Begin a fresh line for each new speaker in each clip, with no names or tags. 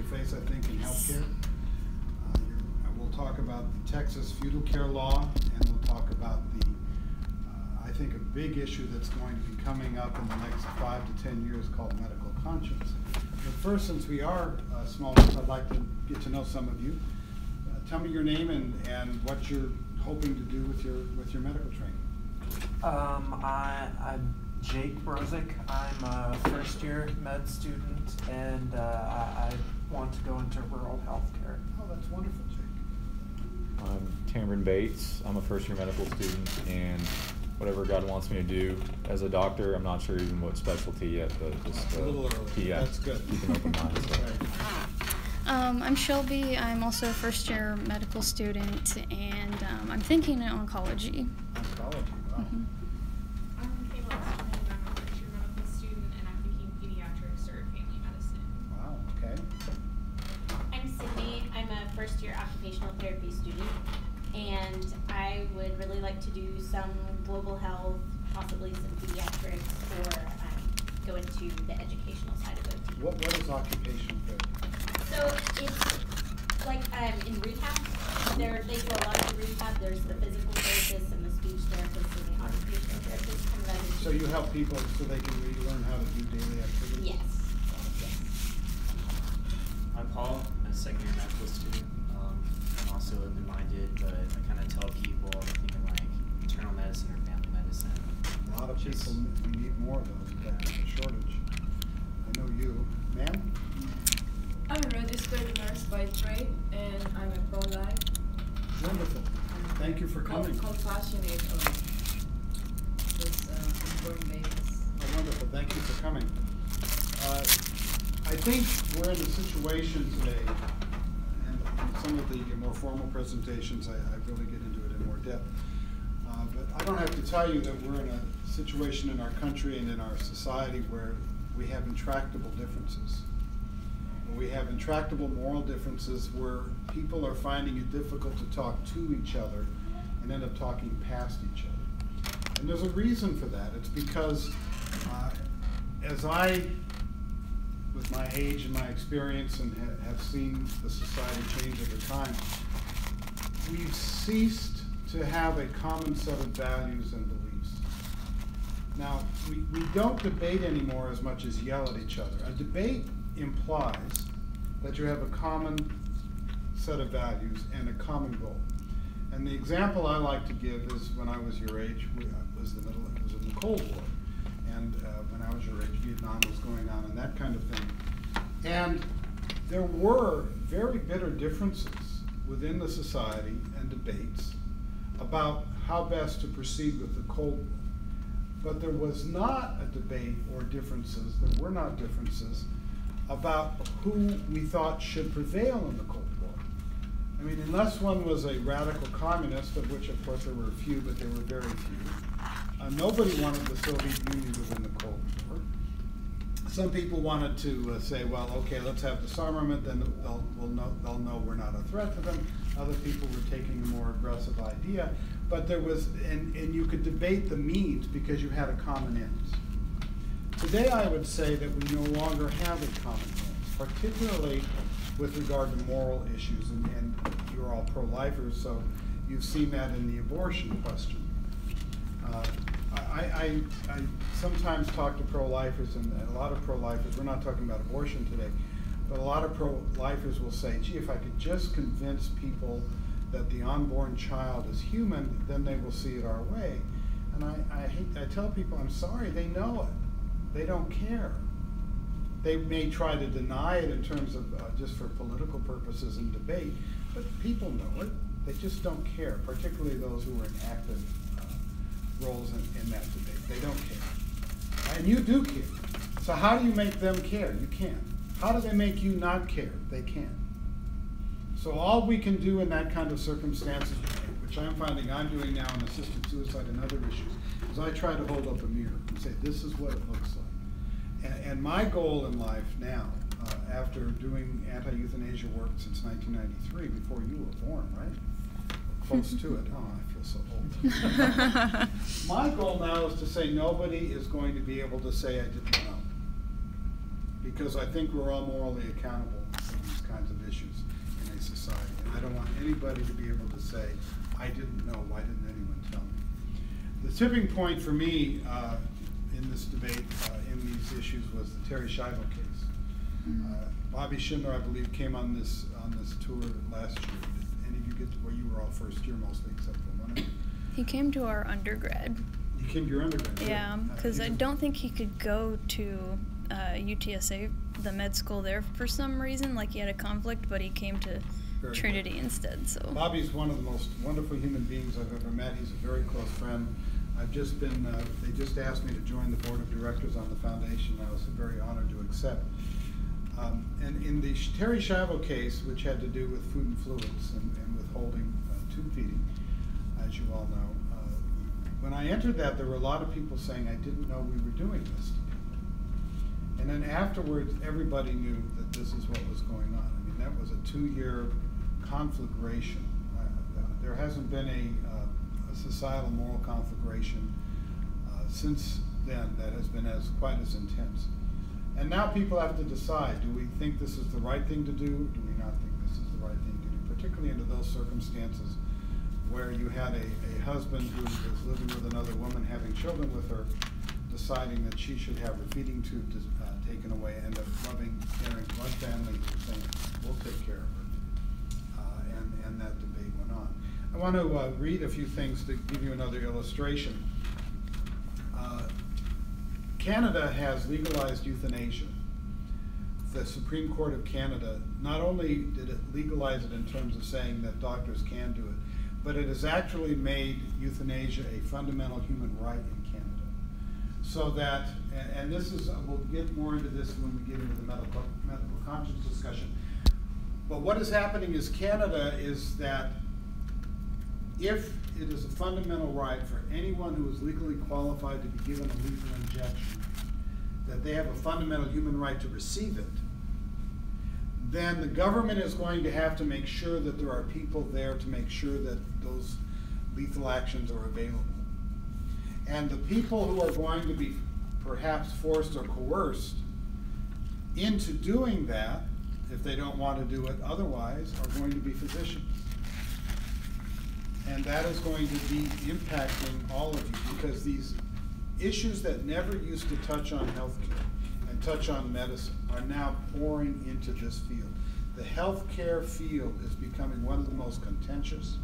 face, I think, in healthcare. We'll talk about the Texas feudal care law, and we'll talk about the, I think, a big issue that's going to be coming up in the next 5 to 10 years called medical conscience. But first, since we are small, I'd like to get to know some of you. Tell me your name and what you're hoping to do with your medical training.
I'm Jake Brozick. I'm a first-year med student, and I want to go into rural healthcare.
Oh, that's wonderful, Jake.
I'm Cameron Bates. I'm a first-year medical student, and whatever God wants me to do as a doctor, I'm not sure even what specialty yet, but just
a little early.
Yeah,
that's good.
Keep an open mind. So.
I'm Shelby. I'm also a first-year medical student, and I'm thinking in oncology.
Oncology, wow.
Mm-hmm.
I'm Kayla Westman. I'm a first-year medical student, and I'm thinking pediatrics or family medicine.
Wow, okay.
I'm Sydney. I'm a first-year occupational therapy student, and I would really like to do some global health, possibly some pediatrics, or go into the educational side of OT.
What is occupational therapy?
So it's like in rehab, they do a lot of rehab. There's the physical therapists and the speech therapists and the occupational therapists.
So you help people so they can relearn how to do daily activities?
Yes.
I'm Paul. I'm a second-year medical student. I'm also open-minded, but I kind of tell people I'm thinking like internal medicine or family medicine.
A lot of people, we need more of those. There's a shortage. I know you. Ma'am?
I'm a registered nurse by trade, and I'm a pro-life.
Wonderful. Thank you for coming.
Compassionate of this important babies.
Oh, wonderful. Thank you for coming. I think we're in a situation today, and in some of the more formal presentations, I really get into it in more depth. But I don't have to tell you that we're in a situation in our country and in our society where we have intractable differences. We have intractable moral differences where people are finding it difficult to talk to each other and end up talking past each other. And there's a reason for that. It's because as I, with my age and my experience, and have seen the society change over time, we've ceased to have a common set of values and beliefs. Now, we don't debate anymore as much as yell at each other. A debate implies that you have a common set of values and a common goal. And the example I like to give is when I was your age, it was in the Cold War. And when I was your age, Vietnam was going on and that kind of thing. And there were very bitter differences within the society and debates about how best to proceed with the Cold War. But there was not a debate or differences, there were not differences about who we thought should prevail in the Cold War. I mean, unless one was a radical communist, of which of course there were a few, but there were very few. Nobody wanted the Soviet Union within the Cold War. Some people wanted to say, well, okay, let's have disarmament, then they'll know we're not a threat to them. Other people were taking a more aggressive idea. But there was, and you could debate the means because you had a common end. Today I would say that we no longer have a common end, particularly with regard to moral issues, and you're all pro-lifers, so you've seen that in the abortion question. I sometimes talk to pro-lifers, and a lot of pro-lifers, we're not talking about abortion today, but a lot of pro-lifers will say, gee, if I could just convince people that the unborn child is human, then they will see it our way. And I tell people, I'm sorry, they know it. They don't care. They may try to deny it in terms of just for political purposes and debate, but people know it. They just don't care, particularly those who are in active roles in that debate. They don't care. And you do care. So how do you make them care? You can't. How do they make you not care? They can't. So all we can do in that kind of circumstances, which I'm finding I'm doing now in assisted suicide and other issues, is I try to hold up a mirror and say, this is what it looks like. And my goal in life now, after doing anti-euthanasia work since 1993, before you were born, right? Close to it. Oh, I feel so old. My goal now is to say nobody is going to be able to say I didn't know. Because I think we're all morally accountable in these anybody to be able to say, I didn't know, why didn't anyone tell me? The tipping point for me in this debate, in these issues, was the Terry Schiavo case. Bobby Schindler, I believe, came on this tour last year. Did any of you get to where you were all first year mostly, except for one of you?
He came to our undergrad.
You came to your undergrad?
Yeah, because I don't think he could go to UTSA, the med school there, for some reason. Like, he had a conflict, but he came to
Very
Trinity
good.
instead. So
Bobby's one of the most wonderful human beings I've ever met. He's a very close friend. I've just been, they just asked me to join the board of directors on the foundation. I was very honored to accept. And in the Terry Schiavo case, which had to do with food and fluids and withholding tube feeding, as you all know, when I entered that, there were a lot of people saying, I didn't know we were doing this to people. And then afterwards, everybody knew that this is what was going on. I mean, that was a 2-year conflagration. There hasn't been a societal moral conflagration since then that has been quite as intense. And now people have to decide, do we think this is the right thing to do? Do we not think this is the right thing to do? Particularly under those circumstances where you had a husband who was living with another woman, having children with her, deciding that she should have her feeding tube taken away, and a loving, caring blood family saying, we'll take care of her. And that debate went on. I want to read a few things to give you another illustration. Canada has legalized euthanasia. The Supreme Court of Canada, not only did it legalize it in terms of saying that doctors can do it, but it has actually made euthanasia a fundamental human right in Canada. So that, and this is, we'll get more into this when we get into the medical conscience discussion. But what is happening is Canada is that if it is a fundamental right for anyone who is legally qualified to be given a lethal injection, that they have a fundamental human right to receive it, then the government is going to have to make sure that there are people there to make sure that those lethal actions are available. And the people who are going to be perhaps forced or coerced into doing that, if they don't want to do it otherwise, are going to be physicians. And that is going to be impacting all of you, because these issues that never used to touch on healthcare and touch on medicine are now pouring into this field. The healthcare field is becoming one of the most contentious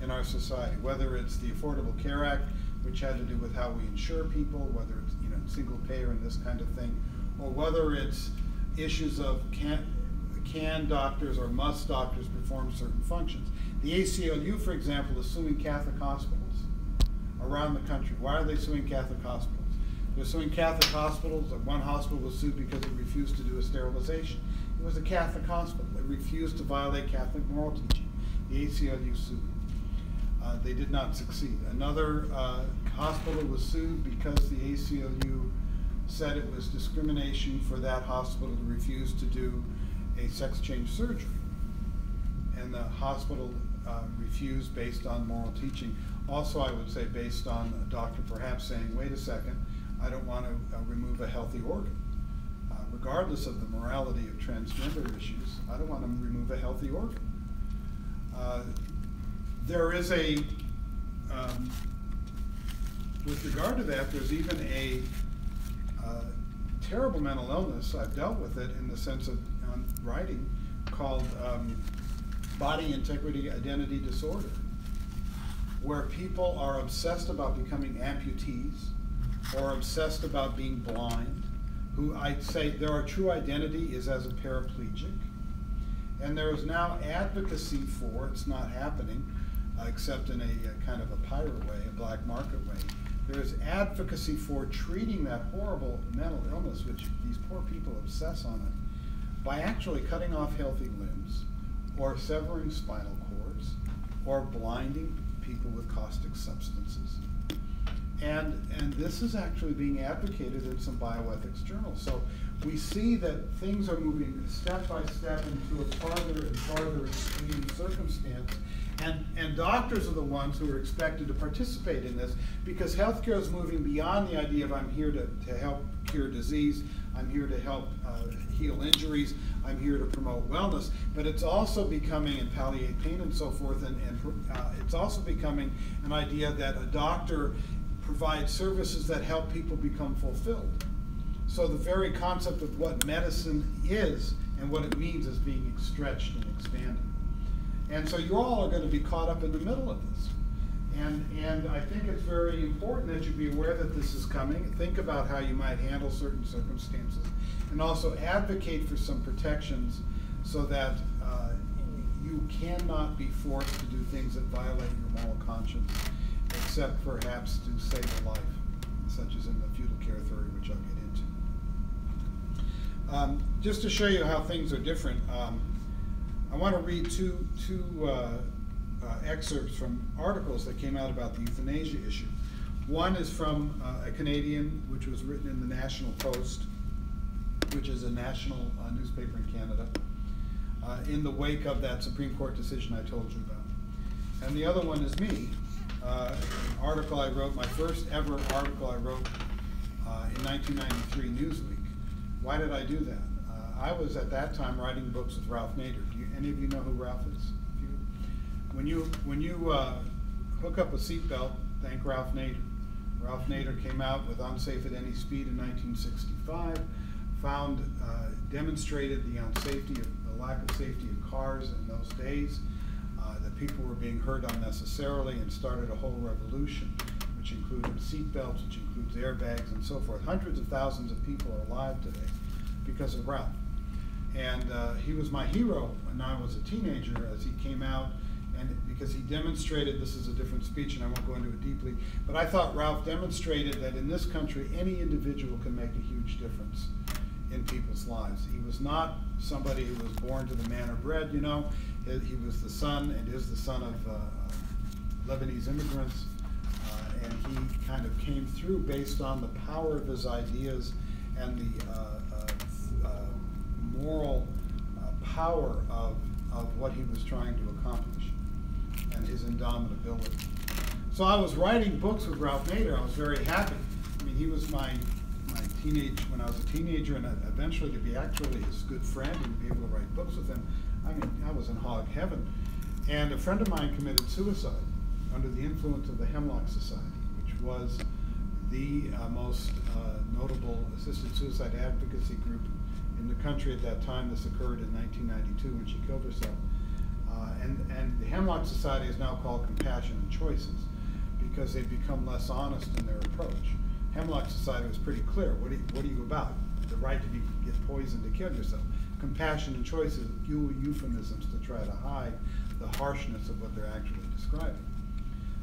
in our society, whether it's the Affordable Care Act, which had to do with how we insure people, whether it's single payer and this kind of thing, or whether it's issues of can doctors or must doctors perform certain functions. The ACLU, for example, is suing Catholic hospitals around the country. Why are they suing Catholic hospitals? They're suing Catholic hospitals. One hospital was sued because it refused to do a sterilization. It was a Catholic hospital. It refused to violate Catholic moral teaching. The ACLU sued. They did not succeed. Another hospital was sued because the ACLU said it was discrimination for that hospital to refuse to do a sex change surgery. And the hospital refused based on moral teaching. Also, I would say based on a doctor perhaps saying, wait a second, I don't want to remove a healthy organ. Regardless of the morality of transgender issues, I don't want to remove a healthy organ. There is a, with regard to that, there's even a terrible mental illness. I've dealt with it in the sense of writing called body integrity identity disorder, where people are obsessed about becoming amputees or obsessed about being blind, who I'd say their true identity is as a paraplegic. And there is now advocacy for, it's not happening, except in a kind of a pirate way, a black market way. There's advocacy for treating that horrible mental illness, which these poor people obsess on it, by actually cutting off healthy limbs, or severing spinal cords, or blinding people with caustic substances. And this is actually being advocated in some bioethics journals. So we see that things are moving step by step into a farther and farther extreme circumstance. And doctors are the ones who are expected to participate in this, because healthcare is moving beyond the idea of I'm here to help cure disease. I'm here to help heal injuries. I'm here to promote wellness. But it's also becoming, and palliate pain and so forth, and it's also becoming an idea that a doctor provides services that help people become fulfilled. So the very concept of what medicine is and what it means is being stretched and expanded. And so you all are going to be caught up in the middle of this. And I think it's very important that you be aware that this is coming. Think about how you might handle certain circumstances, and also advocate for some protections so that you cannot be forced to do things that violate your moral conscience, except perhaps to save a life, such as in the feudal care theory, which I'll get into. Just to show you how things are different, I want to read two excerpts from articles that came out about the euthanasia issue. One is from a Canadian, which was written in the National Post, which is a national newspaper in Canada, in the wake of that Supreme Court decision I told you about. And the other one is me, an article I wrote, my first ever article I wrote in 1993, Newsweek. Why did I do that? I was at that time writing books with Ralph Nader. Any of you know who Ralph is? When you hook up a seatbelt, thank Ralph Nader. Ralph Nader came out with Unsafe at Any Speed in 1965, demonstrated the unsafety of the lack of safety of cars in those days, that people were being hurt unnecessarily, and started a whole revolution, which included seatbelts, which includes airbags and so forth. Hundreds of thousands of people are alive today because of Ralph. And he was my hero when I was a teenager, as he came out, and because he demonstrated, this is a different speech and I won't go into it deeply, but I thought Ralph demonstrated that in this country any individual can make a huge difference in people's lives. He was not somebody who was born to the manor bred, you know. He was the son, and is the son of Lebanese immigrants, and he kind of came through based on the power of his ideas and the moral power of what he was trying to accomplish, and his indomitability. So I was writing books with Ralph Nader. I was very happy. I mean, he was my when I was a teenager, and eventually to be actually his good friend and be able to write books with him. I mean, I was in hog heaven. And a friend of mine committed suicide under the influence of the Hemlock Society, which was the most notable assisted suicide advocacy group in the country at that time. This occurred in 1992 when she killed herself. And the Hemlock Society is now called Compassion and Choices because they've become less honest in their approach. Hemlock Society was pretty clear. What are you about? The right to get poisoned to kill yourself. Compassion and Choices, euphemisms to try to hide the harshness of what they're actually describing.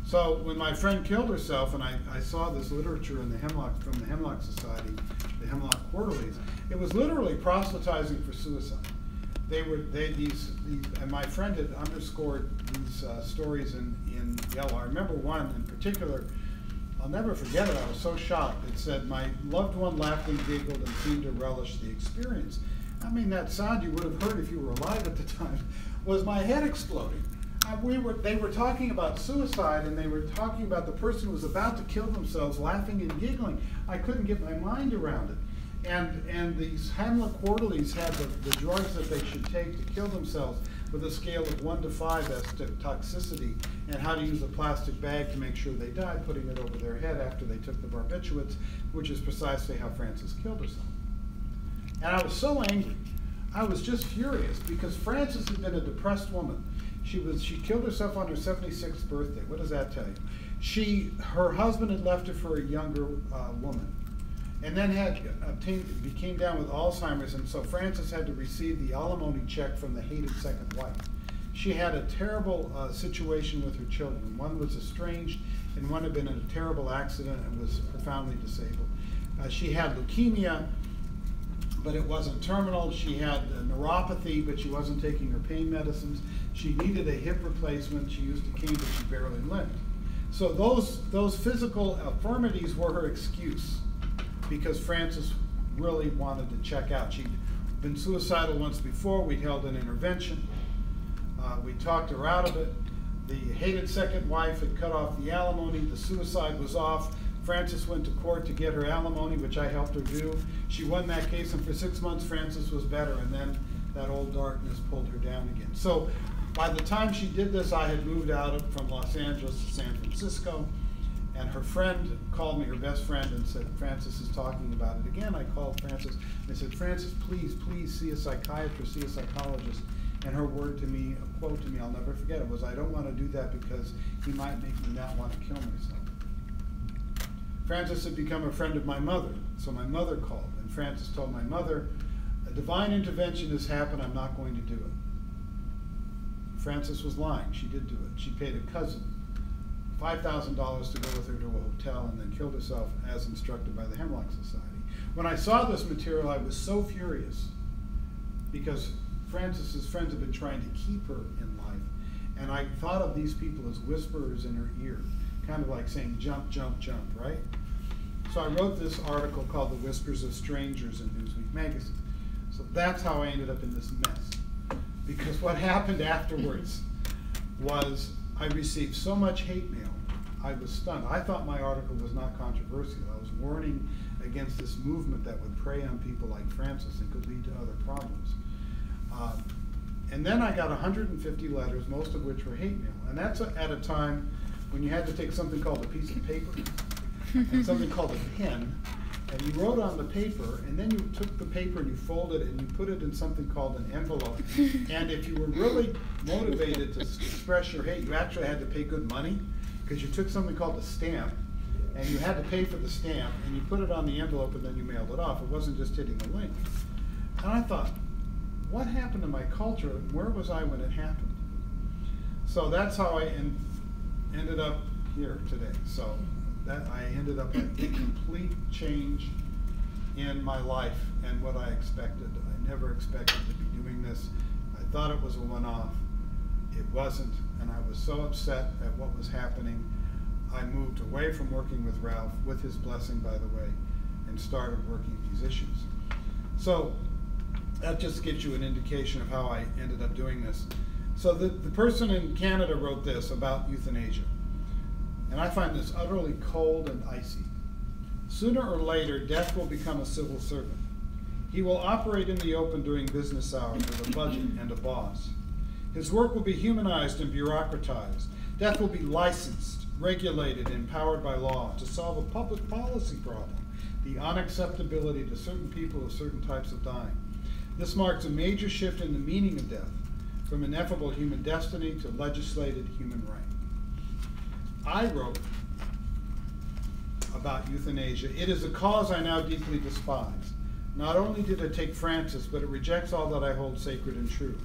So when my friend killed herself, and I saw this literature in the from the Hemlock Society, the Hemlock Quarterlies, it was literally proselytizing for suicide. And my friend had underscored these stories in yellow. I remember one in particular. I'll never forget it. I was so shocked. It said, "My loved one laughed and giggled and seemed to relish the experience." I mean, that sound you would have heard if you were alive at the time was my head exploding. They were talking about suicide, and they were talking about the person who was about to kill themselves laughing and giggling. I couldn't get my mind around it. And these Hemlock Quarterlies had the drugs that they should take to kill themselves with a scale of 1 to 5 as to toxicity, and how to use a plastic bag to make sure they died, putting it over their head after they took the barbiturates, which is precisely how Frances killed herself. And I was so angry. I was just furious because Frances had been a depressed woman. She killed herself on her 76th birthday. What does that tell you? Her husband had left her for a younger woman, and then became down with Alzheimer's, and so Frances had to receive the alimony check from the hated second wife. She had a terrible situation with her children. One was estranged, and one had been in a terrible accident and was profoundly disabled. She had leukemia, but it wasn't terminal. She had neuropathy, but she wasn't taking her pain medicines. She needed a hip replacement. She used a cane, but she barely limped. So those physical infirmities were her excuse, because Frances really wanted to check out. She'd been suicidal once before. We held an intervention. We talked her out of it. The hated second wife had cut off the alimony. The suicide was off. Frances went to court to get her alimony, which I helped her do. She won that case, and for 6 months, Frances was better, and then that old darkness pulled her down again. So by the time she did this, I had moved out from Los Angeles to San Francisco, and her friend called me, her best friend, and said, Frances is talking about it again. I called Frances, and I said, Frances, please, please see a psychiatrist, see a psychologist. And her word to me, a quote to me, I'll never forget it, was, I don't want to do that because he might make me not want to kill myself. Frances had become a friend of my mother, so my mother called, and Frances told my mother, a divine intervention has happened, I'm not going to do it. Frances was lying, she did do it. She paid a cousin $5,000 to go with her to a hotel and then killed herself as instructed by the Hemlock Society. When I saw this material, I was so furious because Frances's friends had been trying to keep her in life, and I thought of these people as whisperers in her ear, kind of like saying jump, jump, jump, right? So I wrote this article called The Whispers of Strangers in Newsweek magazine. So that's how I ended up in this mess. Because what happened afterwards was I received so much hate mail, I was stunned. I thought my article was not controversial. I was warning against this movement that would prey on people like Frances and could lead to other problems. And then I got 150 letters, most of which were hate mail. And that's at a time when you had to take something called a piece of paper and something called a pen, and you wrote on the paper, and then you took the paper and you folded it and you put it in something called an envelope. And if you were really motivated to express your hate, you actually had to pay good money, because you took something called a stamp, and you had to pay for the stamp, and you put it on the envelope, and then you mailed it off. It wasn't just hitting a link. And I thought, what happened to my culture, and where was I when it happened? So that's how I ended up here today. So that I ended up with a complete change in my life and what I expected. I never expected to be doing this. I thought it was a one-off. It wasn't, and I was so upset at what was happening. I moved away from working with Ralph, with his blessing, by the way, and started working these issues. So that just gives you an indication of how I ended up doing this. So the person in Canada wrote this about euthanasia. And I find this utterly cold and icy. Sooner or later, death will become a civil servant. He will operate in the open during business hours with a budget and a boss. His work will be humanized and bureaucratized. Death will be licensed, regulated, and empowered by law to solve a public policy problem, the unacceptability to certain people of certain types of dying. This marks a major shift in the meaning of death, from ineffable human destiny to legislated human right. I wrote about euthanasia. It is a cause I now deeply despise. Not only did it take Frances, but it rejects all that I hold sacred and true.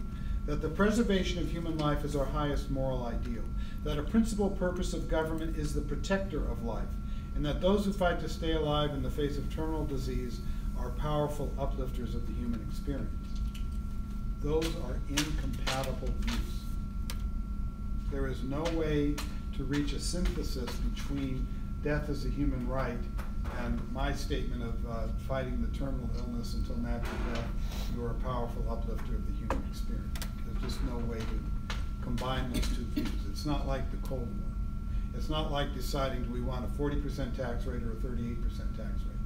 That the preservation of human life is our highest moral ideal. That a principal purpose of government is the protector of life. And that those who fight to stay alive in the face of terminal disease are powerful uplifters of the human experience. Those are incompatible views. There is no way to reach a synthesis between death as a human right and my statement of fighting the terminal illness until natural death. You are a powerful uplifter of the human experience. There's just no way to combine those two views. It's not like the Cold War. It's not like deciding, do we want a 40% tax rate or a 38% tax rate?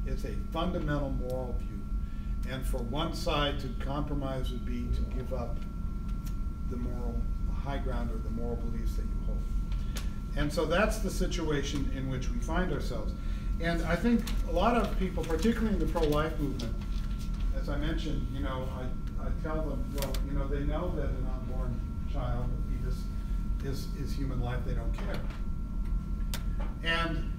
It's a fundamental moral view. And for one side to compromise would be to give up the moral high ground or the moral beliefs that you hold. And so that's the situation in which we find ourselves. And I think a lot of people, particularly in the pro-life movement, as I mentioned, you know, I tell them, well, you know, they know that an unborn child, a fetus, is human life, they don't care. And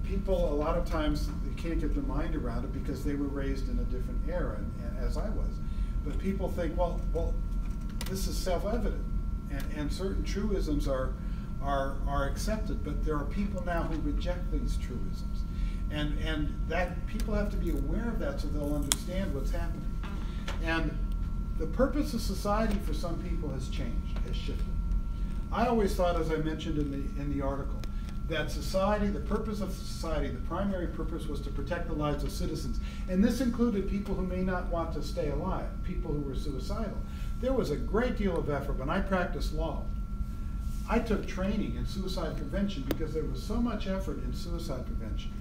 people, a lot of times, they can't get their mind around it because they were raised in a different era, and as I was. But people think, well, this is self-evident, and certain truisms are accepted, but there are people now who reject these truisms. And that people have to be aware of that so they'll understand what's happening. And the purpose of society for some people has changed, has shifted. I always thought, as I mentioned in the article, that society, the purpose of society, the primary purpose was to protect the lives of citizens. And this included people who may not want to stay alive, people who were suicidal. There was a great deal of effort when I practiced law. I took training in suicide prevention because there was so much effort in suicide prevention.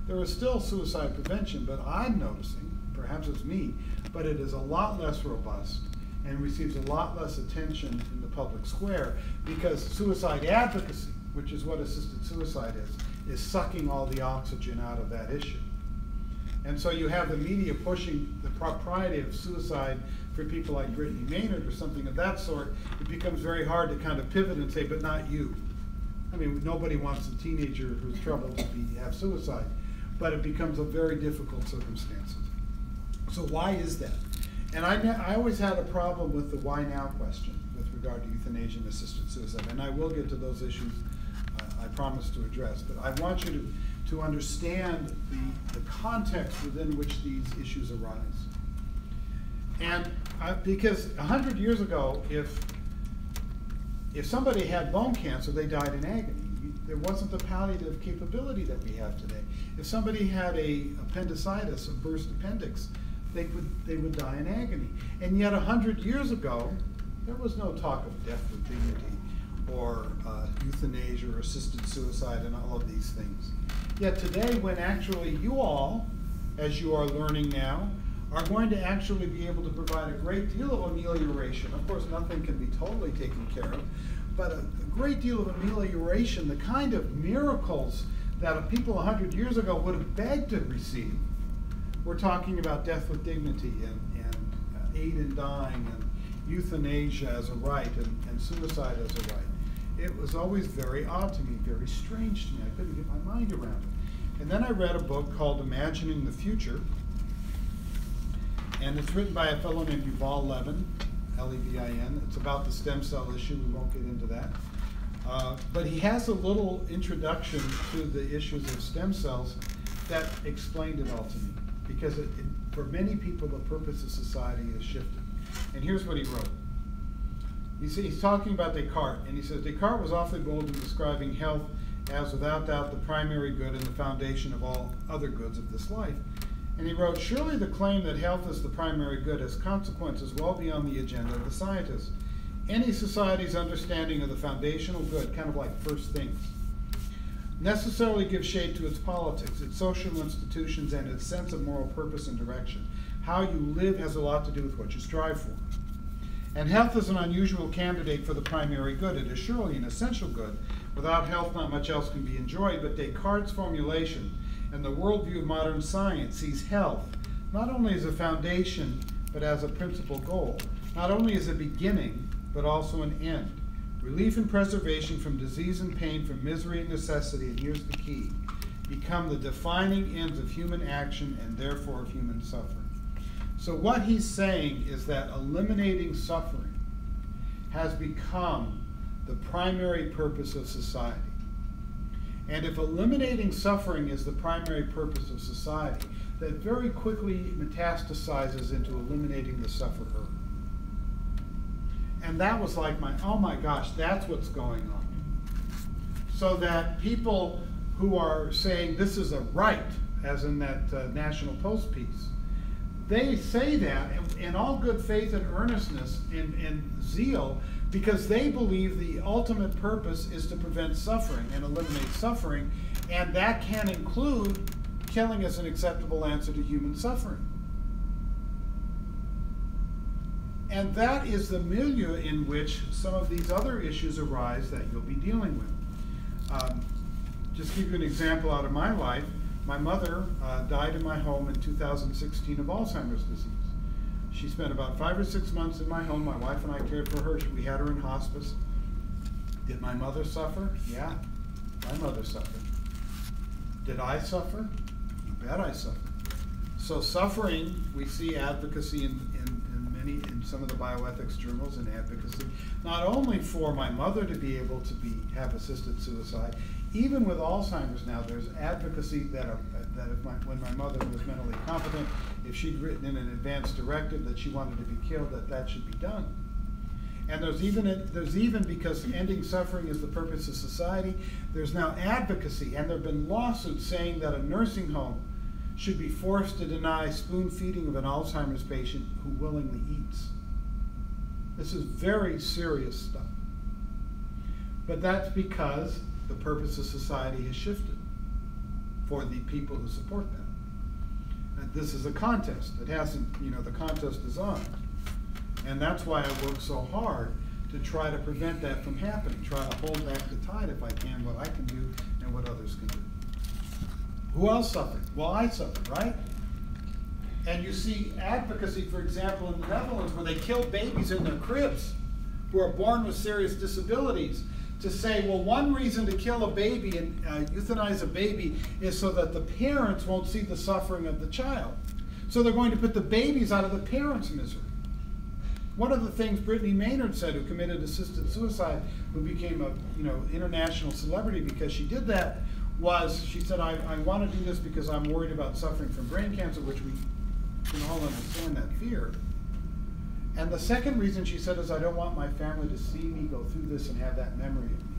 There was still suicide prevention, but I'm noticing, perhaps it's me, but it is a lot less robust and receives a lot less attention in the public square because suicide advocacy, which is what assisted suicide is sucking all the oxygen out of that issue. And so you have the media pushing the propriety of suicide for people like Brittany Maynard or something of that sort. It becomes very hard to kind of pivot and say, but not you. I mean, nobody wants a teenager who's troubled to have suicide, but it becomes a very difficult circumstance. So why is that? And I always had a problem with the why now question with regard to euthanasia and assisted suicide, and I will get to those issues I promise to address, but I want you to understand the context within which these issues arise. And because 100 years ago, if somebody had bone cancer, they died in agony. There wasn't the palliative capability that we have today. If somebody had a appendicitis, a burst appendix, they would die in agony. And yet 100 years ago, there was no talk of death with dignity or euthanasia or assisted suicide and all of these things. Yet today, when actually you all, as you are learning now, are going to actually be able to provide a great deal of amelioration. Of course, nothing can be totally taken care of, but a great deal of amelioration, the kind of miracles that people 100 years ago would have begged to receive. We're talking about death with dignity and aid in dying and euthanasia as a right and suicide as a right. It was always very odd to me, very strange to me. I couldn't get my mind around it. And then I read a book called Imagining the Future, and it's written by a fellow named Yuval Levin, Levin. It's about the stem cell issue. We won't get into that. But he has a little introduction to the issues of stem cells that explained it all to me. Because for many people, the purpose of society has shifted. And here's what he wrote. He's talking about Descartes, and he says, Descartes was awfully bold in describing health as without doubt the primary good and the foundation of all other goods of this life. And he wrote, surely the claim that health is the primary good has consequences well beyond the agenda of the scientists. Any society's understanding of the foundational good, kind of like first things, necessarily gives shape to its politics, its social institutions, and its sense of moral purpose and direction. How you live has a lot to do with what you strive for. And health is an unusual candidate for the primary good. It is surely an essential good. Without health, not much else can be enjoyed, but Descartes' formulation and the worldview of modern science sees health not only as a foundation, but as a principal goal, not only as a beginning, but also an end. Relief and preservation from disease and pain, from misery and necessity, and here's the key, become the defining ends of human action and therefore of human suffering. So what he's saying is that eliminating suffering has become the primary purpose of society. And if eliminating suffering is the primary purpose of society, that very quickly metastasizes into eliminating the sufferer. And that was like oh my gosh, that's what's going on. So that people who are saying this is a right, as in that National Post piece, they say that in all good faith and earnestness and zeal, because they believe the ultimate purpose is to prevent suffering and eliminate suffering, and that can include killing as an acceptable answer to human suffering. And that is the milieu in which some of these other issues arise that you'll be dealing with. Just to give you an example out of my life, my mother died in my home in 2016 of Alzheimer's disease. She spent about 5 or 6 months in my home. My wife and I cared for her. We had her in hospice. Did my mother suffer? Yeah, my mother suffered. Did I suffer? You bet I suffered. So suffering, we see advocacy in some of the bioethics journals and advocacy, not only for my mother to be able to have assisted suicide, even with Alzheimer's now, there's advocacy that when my mother was mentally competent, if she'd written in an advance directive that she wanted to be killed, that should be done. And there's even because ending suffering is the purpose of society, there's now advocacy, and there have been lawsuits saying that a nursing home should be forced to deny spoon feeding of an Alzheimer's patient who willingly eats. This is very serious stuff. But that's because the purpose of society has shifted for the people who support that. And this is a contest. It hasn't, the contest is on. And that's why I work so hard to try to prevent that from happening, try to hold back the tide if I can, what I can do and what others can do. Who else suffered? Well, I suffered, right? And you see advocacy, for example, in the Netherlands, where they kill babies in their cribs who are born with serious disabilities, to say, well, one reason to kill a baby and euthanize a baby is so that the parents won't see the suffering of the child. So they're going to put the babies out of the parents' misery. One of the things Brittany Maynard said, who committed assisted suicide, who became a international celebrity because she did that, was she said, I want to do this because I'm worried about suffering from brain cancer, which we can all understand that fear. And the second reason she said is, I don't want my family to see me go through this and have that memory of me.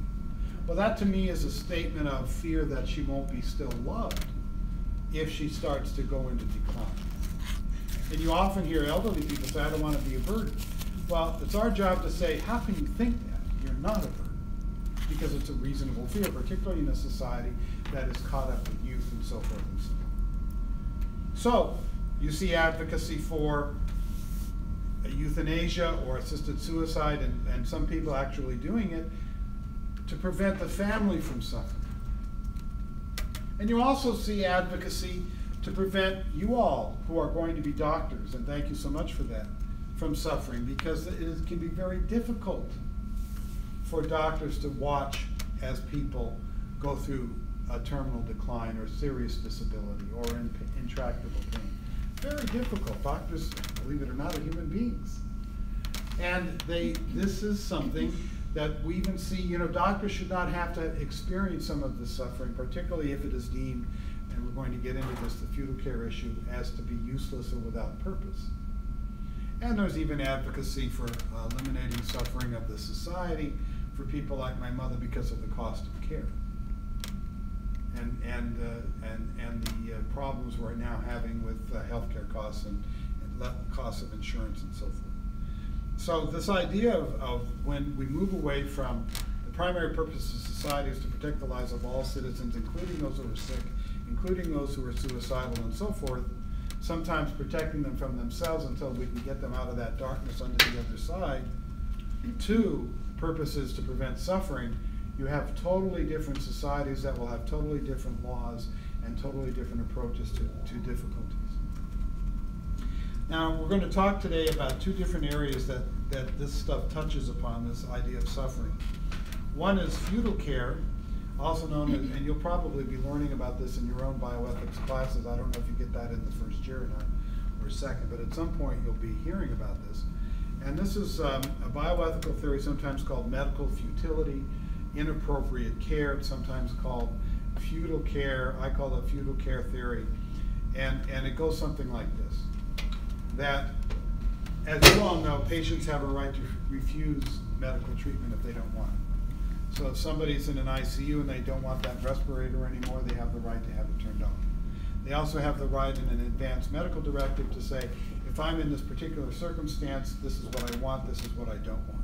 Well, that to me is a statement of fear that she won't be still loved if she starts to go into decline. And you often hear elderly people say, I don't want to be a burden. Well, it's our job to say, how can you think that? You're not a burden. Because it's a reasonable fear, particularly in a society that is caught up with youth and so forth and so on. So, you see advocacy for euthanasia or assisted suicide, and some people actually doing it to prevent the family from suffering. And you also see advocacy to prevent you all, who are going to be doctors, and thank you so much for that, from suffering, because it can be very difficult for doctors to watch as people go through a terminal decline or serious disability or intractable pain. Very difficult. Doctors, believe it or not, are human beings. And this is something that we even see, doctors should not have to experience some of this suffering, particularly if it is deemed, and we're going to get into this, the feudal care issue, as to be useless or without purpose. And there's even advocacy for eliminating suffering of the society for people like my mother because of the cost of care. And the problems we're now having with healthcare costs and costs of insurance and so forth. So this idea of when we move away from the primary purpose of society is to protect the lives of all citizens, including those who are sick, including those who are suicidal and so forth, sometimes protecting them from themselves until we can get them out of that darkness onto the other side, to purposes to prevent suffering, you have totally different societies that will have totally different laws and totally different approaches to difficulties. Now, we're going to talk today about two different areas that this stuff touches upon, this idea of suffering. One is feudal care, also known as, and you'll probably be learning about this in your own bioethics classes. I don't know if you get that in the first year or not, or second, but at some point you'll be hearing about this. And this is a bioethical theory, sometimes called medical futility, inappropriate care. It's sometimes called feudal care. I call it feudal care theory. And it goes something like this, that, as you all know, patients have a right to refuse medical treatment if they don't want it. So if somebody's in an ICU and they don't want that respirator anymore, they have the right to have it turned off. They also have the right in an advanced medical directive to say, if I'm in this particular circumstance, this is what I want, this is what I don't want.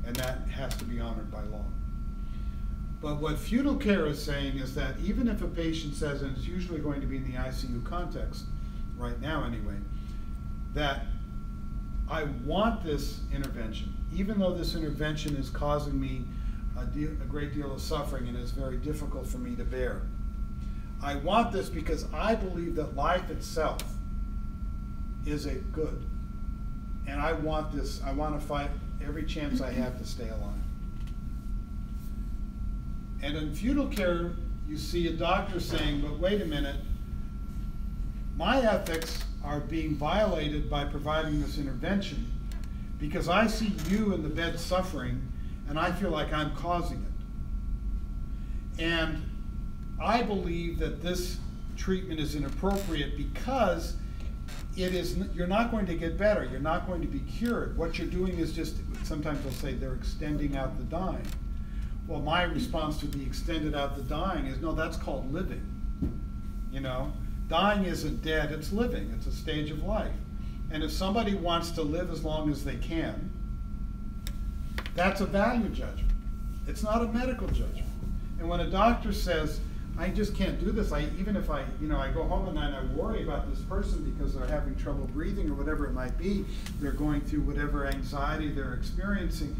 And that has to be honored by law. But what feudal care is saying is that even if a patient says, and it's usually going to be in the ICU context, right now anyway, that I want this intervention, even though this intervention is causing me a great deal of suffering and it's very difficult for me to bear. I want this because I believe that life itself is a good. And I want this, I want to fight every chance I have to stay alive. And in feudal care, you see a doctor saying, but wait a minute, my ethics are being violated by providing this intervention because I see you in the bed suffering and I feel like I'm causing it. And I believe that this treatment is inappropriate because you're not going to get better, you're not going to be cured. What you're doing is just, sometimes they'll say they're extending out the dying. Well, my response to the extended out the dying is, no, that's called living. Dying isn't dead, it's living. It's a stage of life. And if somebody wants to live as long as they can, that's a value judgment. It's not a medical judgment. And when a doctor says, I just can't do this, even if I go home at night and I worry about this person because they're having trouble breathing or whatever it might be, they're going through whatever anxiety they're experiencing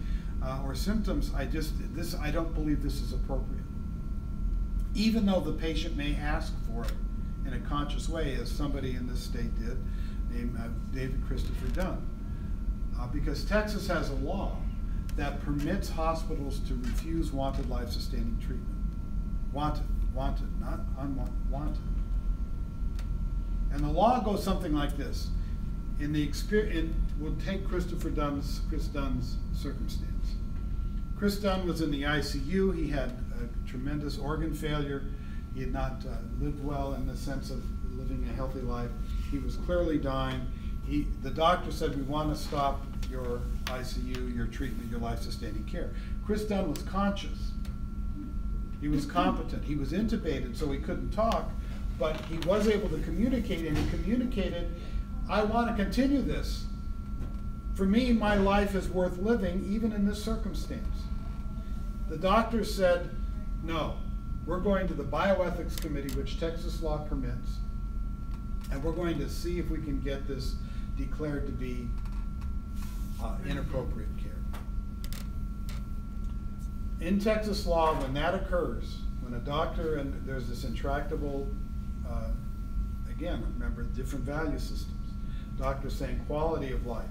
or symptoms, I don't believe this is appropriate. Even though the patient may ask for it in a conscious way, as somebody in this state did, named David Christopher Dunn. Because Texas has a law that permits hospitals to refuse wanted life-sustaining treatment. Wanted, not unwanted, wanted. And the law goes something like this. We'll take Chris Dunn's circumstance. Chris Dunn was in the ICU. He had a tremendous organ failure. He had not lived well in the sense of living a healthy life. He was clearly dying. The doctor said, we want to stop your ICU, your treatment, your life-sustaining care. Chris Dunn was conscious. He was competent. He was intubated, so he couldn't talk, but he was able to communicate, and he communicated, I want to continue this. For me, my life is worth living, even in this circumstance. The doctor said, no, we're going to the bioethics committee, which Texas law permits, and we're going to see if we can get this declared to be inappropriate care. In Texas law, when that occurs, when a doctor, and there's this intractable, again, remember different value systems. Doctor's saying quality of life.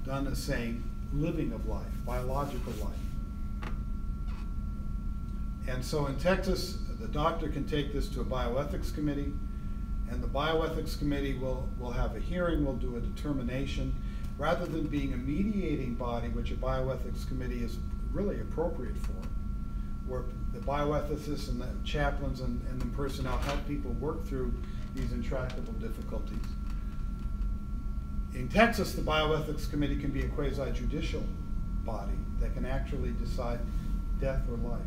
Dunn is saying living of life, biological life. And so in Texas, the doctor can take this to a bioethics committee, and the bioethics committee will have a hearing, will do a determination. Rather than being a mediating body, which a bioethics committee is really appropriate for, where the bioethicists and the chaplains and the personnel help people work through these intractable difficulties. In Texas, the bioethics committee can be a quasi-judicial body that can actually decide death or life.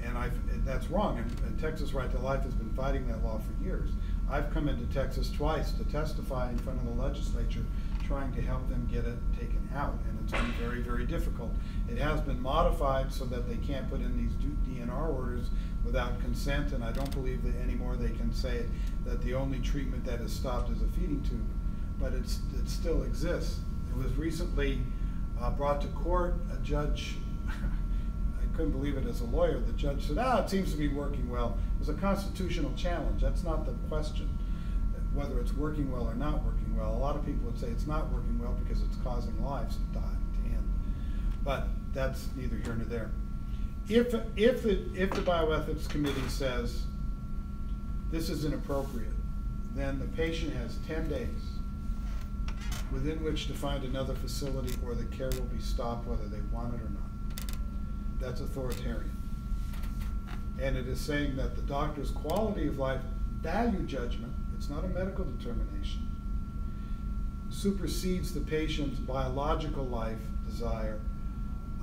And that's wrong. And Texas Right to Life has been fighting that law for years. I've come into Texas twice to testify in front of the legislature, trying to help them get it taken out, and it's been very, very difficult. It has been modified so that they can't put in these DNR orders without consent, and I don't believe that anymore they can say that the only treatment that is stopped is a feeding tube, but it still exists. It was recently brought to court. A judge, I couldn't believe it as a lawyer, the judge said, it seems to be working well. It was a constitutional challenge. That's not the question, whether it's working well or not working well. A lot of people would say it's not working well because it's causing lives to end. But that's neither here nor there. If the bioethics committee says this is inappropriate, then the patient has 10 days within which to find another facility, or the care will be stopped whether they want it or not. That's authoritarian. And it is saying that the doctor's quality of life value judgment, it's not a medical determination, supersedes the patient's biological life desire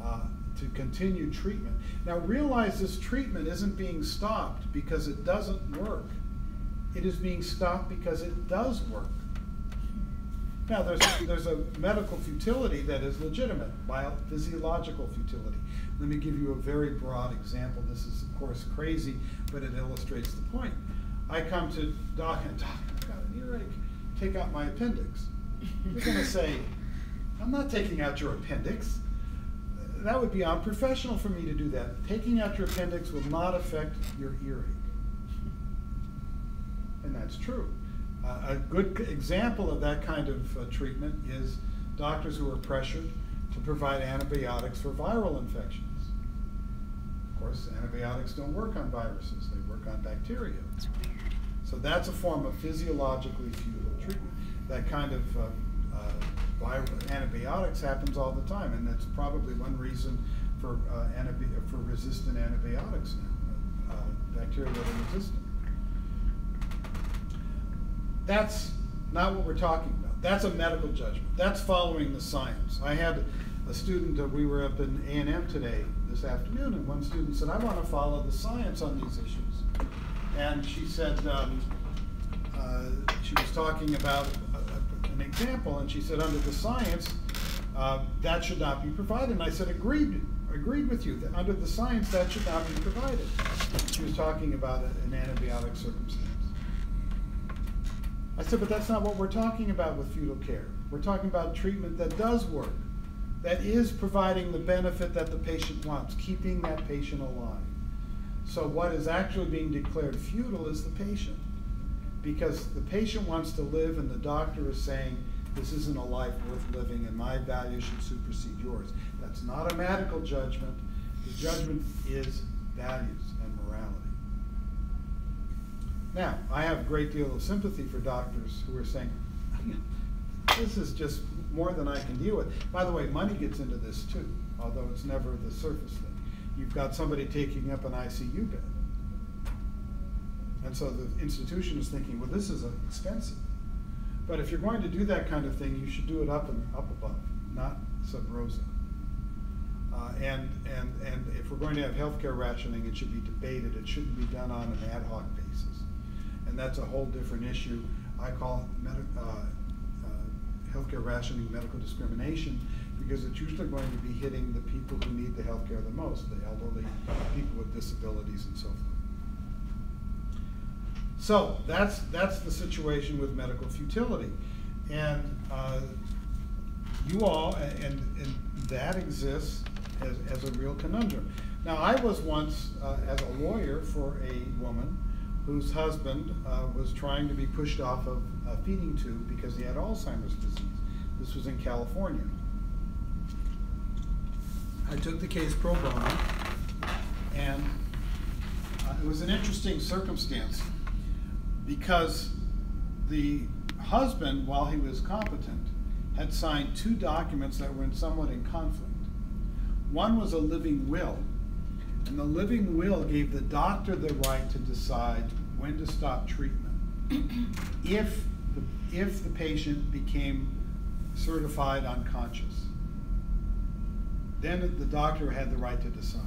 to continue treatment. Now realize this treatment isn't being stopped because it doesn't work. It is being stopped because it does work. Now there's a medical futility that is legitimate, physiological futility. Let me give you a very broad example. This is of course crazy, but it illustrates the point. I come to doc, and doc, I've got an earache, take out my appendix. You're gonna say, I'm not taking out your appendix. That would be unprofessional for me to do that. Taking out your appendix will not affect your earache. And that's true. A good example of that kind of treatment is doctors who are pressured to provide antibiotics for viral infections. Of course, antibiotics don't work on viruses, they work on bacteria. That's weird. So that's a form of physiologically futile treatment. That kind of antibiotics happens all the time, and that's probably one reason for resistant antibiotics now, bacteria that are resistant. That's not what we're talking about. That's a medical judgment. That's following the science. I had a student, we were up in A&M today, this afternoon, and one student said, I want to follow the science on these issues. And she said, she was talking about an example, and she said, under the science, that should not be provided. And I said, agreed. agreed with you that under the science that should not be provided. She was talking about an antibiotic circumstance. I said, but that's not what we're talking about with fetal care. We're talking about treatment that does work, that is providing the benefit that the patient wants, keeping that patient alive. So what is actually being declared futile is the patient, because the patient wants to live and the doctor is saying, this isn't a life worth living and my values should supersede yours. That's not a medical judgment. The judgment is values and morality. Now, I have a great deal of sympathy for doctors who are saying, this is just more than I can deal with. By the way, money gets into this too, although it's never the surface thing. You've got somebody taking up an ICU bed. And so the institution is thinking, well, this is expensive. But if you're going to do that kind of thing, you should do it up above, not sub rosa. And if we're going to have healthcare rationing, it should be debated. It shouldn't be done on an ad hoc basis. And that's a whole different issue. I call it healthcare rationing medical discrimination, because it's usually going to be hitting the people who need the healthcare the most, the elderly, people with disabilities, and so forth. So that's the situation with medical futility, and you all, and that exists as a real conundrum. Now, I was once, as a lawyer for a woman whose husband was trying to be pushed off of a feeding tube because he had Alzheimer's disease. This was in California. I took the case pro bono, and it was an interesting circumstance because the husband, while he was competent, had signed 2 documents that were somewhat in conflict. One was a living will, and the living will gave the doctor the right to decide when to stop treatment if the patient became certified unconscious. Then the doctor had the right to decide.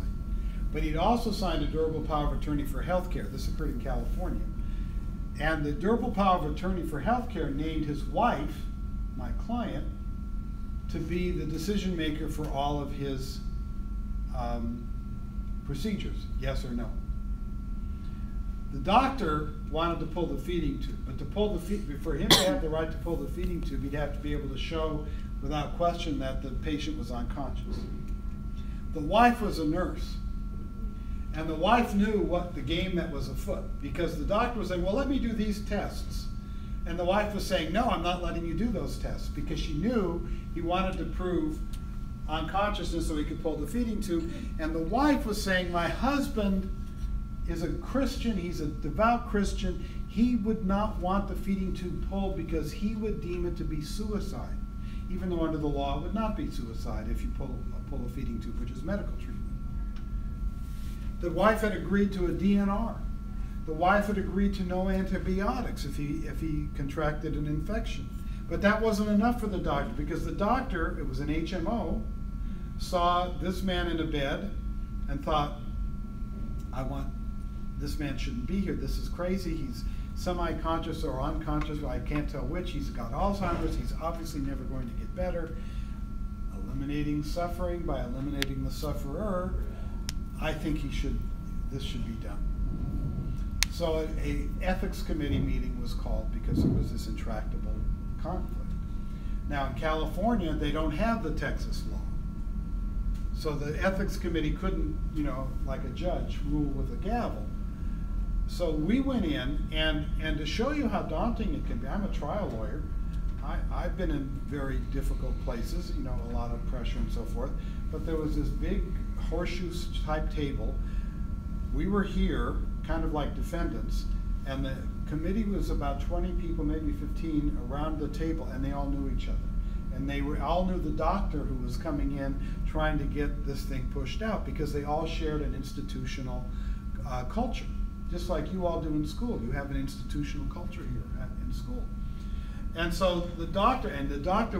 But he'd also signed a durable power of attorney for health care. This occurred in California. And the durable power of attorney for health care named his wife, my client, to be the decision maker for all of his procedures, yes or no. The doctor wanted to pull the feeding tube, but for him to have the right to pull the feeding tube, he'd have to be able to show without question that the patient was unconscious. The wife was a nurse, and the wife knew what the game that was afoot, because the doctor was saying, well, let me do these tests. And the wife was saying, no, I'm not letting you do those tests, because she knew he wanted to prove unconsciousness so he could pull the feeding tube. And the wife was saying, my husband is a Christian, he's a devout Christian, he would not want the feeding tube pulled because he would deem it to be suicide, even though under the law it would not be suicide if you pull a feeding tube, which is medical treatment. The wife had agreed to a DNR. The wife had agreed to no antibiotics if he contracted an infection. But that wasn't enough for the doctor, because the doctor, it was an HMO, saw this man in a bed and thought, this man shouldn't be here. This is crazy. He's semi-conscious or unconscious. I can't tell which. He's got Alzheimer's. He's obviously never going to get better. Eliminating suffering by eliminating the sufferer, I think this should be done. So an ethics committee meeting was called because there was this intractable conflict. Now in California, they don't have the Texas law. So the ethics committee couldn't, like a judge, rule with a gavel. So we went in, and to show you how daunting it can be, I'm a trial lawyer. I've been in very difficult places, a lot of pressure and so forth, but there was this big horseshoe type table. We were here, kind of like defendants, and the committee was about 20 people, maybe 15, around the table, and they all knew each other. And they all knew the doctor who was coming in trying to get this thing pushed out, because they all shared an institutional culture, just like you all do in school. You have an institutional culture here in school. And so the doctor,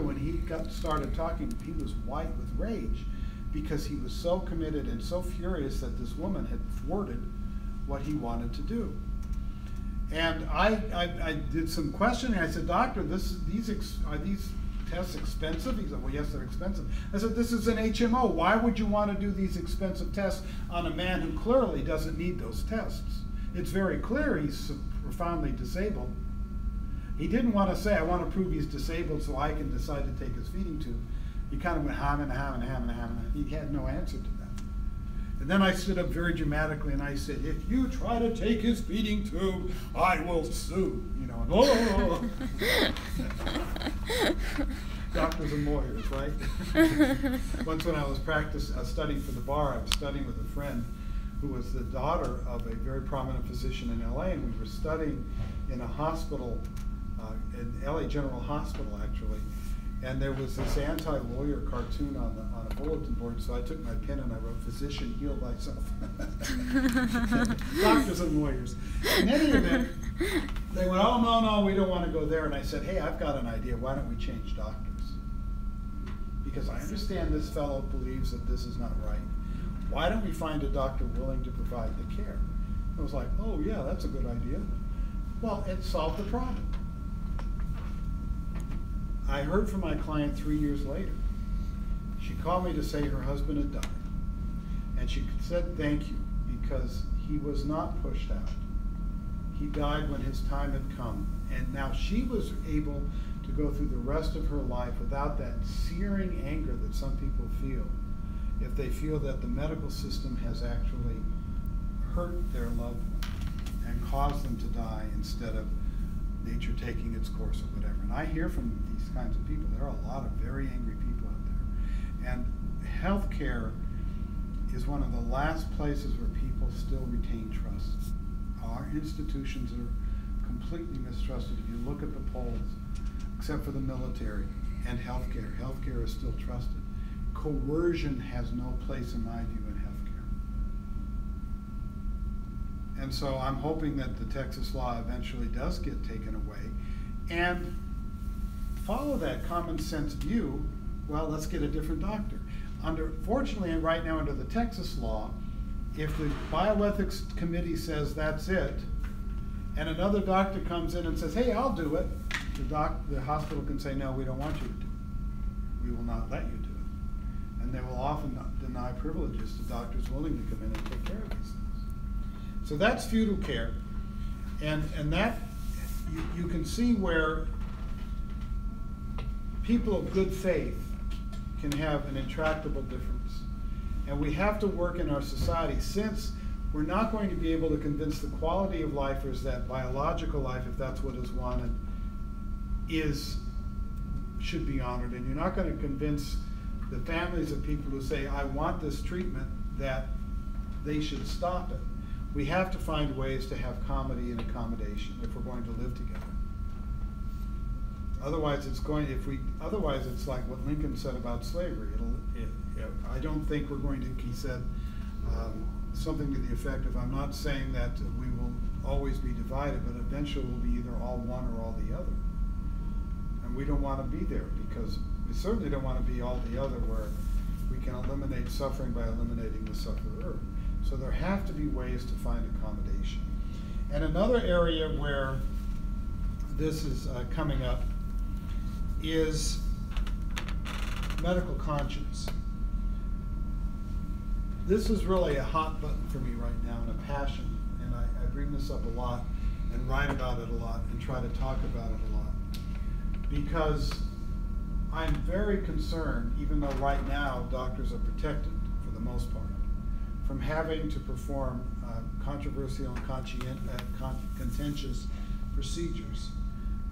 when he started talking, he was white with rage, because he was so committed and so furious that this woman had thwarted what he wanted to do. And I did some questioning. I said, doctor, are these tests expensive? He said, well, yes, they're expensive. I said, this is an HMO. Why would you want to do these expensive tests on a man who clearly doesn't need those tests? It's very clear he's profoundly disabled. He didn't want to say, I want to prove he's disabled so I can decide to take his feeding tube. He kind of went ham and ham and ham and ham, and he had no answer to that. And then I stood up very dramatically and I said, if you try to take his feeding tube, I will sue. You know, and, oh. Doctors and lawyers, right? Once when I was studying for the bar, I was studying with a friend who was the daughter of a very prominent physician in LA, and we were studying in a hospital, in LA General Hospital actually, and there was this anti-lawyer cartoon on a bulletin board, so I took my pen and I wrote, physician, heal thyself. Doctors and lawyers. In any event, they went, oh, no, we don't want to go there. And I said, hey, I've got an idea. Why don't we change doctors? Because I understand this fellow believes that this is not right. Why don't we find a doctor willing to provide the care? I was like, oh, yeah, that's a good idea. Well, it solved the problem. I heard from my client 3 years later. She called me to say her husband had died. And she said thank you because he was not pushed out. He died when his time had come. And now she was able to go through the rest of her life without that searing anger that some people feel if they feel that the medical system has actually hurt their loved one and caused them to die instead of nature taking its course or whatever. And I hear from these kinds of people. There are a lot of very angry people out there. And healthcare is one of the last places where people still retain trust. Our institutions are completely mistrusted. If you look at the polls, except for the military and healthcare, healthcare is still trusted. Coercion has no place, in my view, in healthcare. And so I'm hoping that the Texas law eventually does get taken away and follow that common sense view, well, let's get a different doctor. Fortunately, right now under the Texas law, if the bioethics committee says that's it, and another doctor comes in and says, hey, I'll do it, the hospital can say, no, we don't want you to do it. We will not let you do it. And they will often deny privileges to doctors willing to come in and take care of these things. So that's feudal care. And that, you can see where people of good faith can have an intractable difference. And we have to work in our society, since we're not going to be able to convince the quality of lifers that biological life, if that's what is wanted, should be honored. And you're not going to convince the families of people who say, I want this treatment, that they should stop it. We have to find ways to have comedy and accommodation if we're going to live together. Otherwise, it's like what Lincoln said about slavery. I don't think we're going to, he said something to the effect of, I'm not saying that we will always be divided, but eventually we'll be either all one or all the other. And we don't want to be there, because we certainly don't want to be all the other, where we can eliminate suffering by eliminating the sufferer. So there have to be ways to find accommodation. And another area where this is coming up is medical conscience. This is really a hot button for me right now, and a passion, and I bring this up a lot and write about it a lot and try to talk about it a lot, because I'm very concerned, even though right now doctors are protected for the most part, from having to perform controversial and contentious procedures,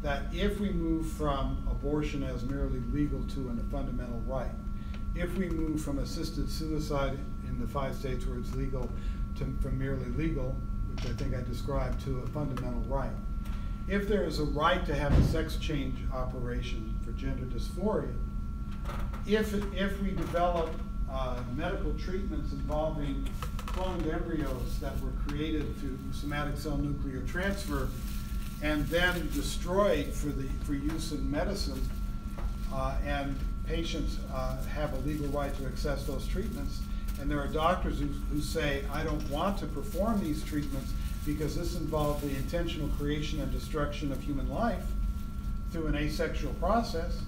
that if we move from abortion as merely legal to a fundamental right, if we move from assisted suicide in the 5 states where it's legal from merely legal, which I think I described, to a fundamental right, if there is a right to have a sex change operation for gender dysphoria, if we develop medical treatments involving cloned embryos that were created through somatic cell nuclear transfer and then destroyed for use in medicine, and patients have a legal right to access those treatments, and there are doctors who say, I don't want to perform these treatments because this involves the intentional creation and destruction of human life through an asexual process.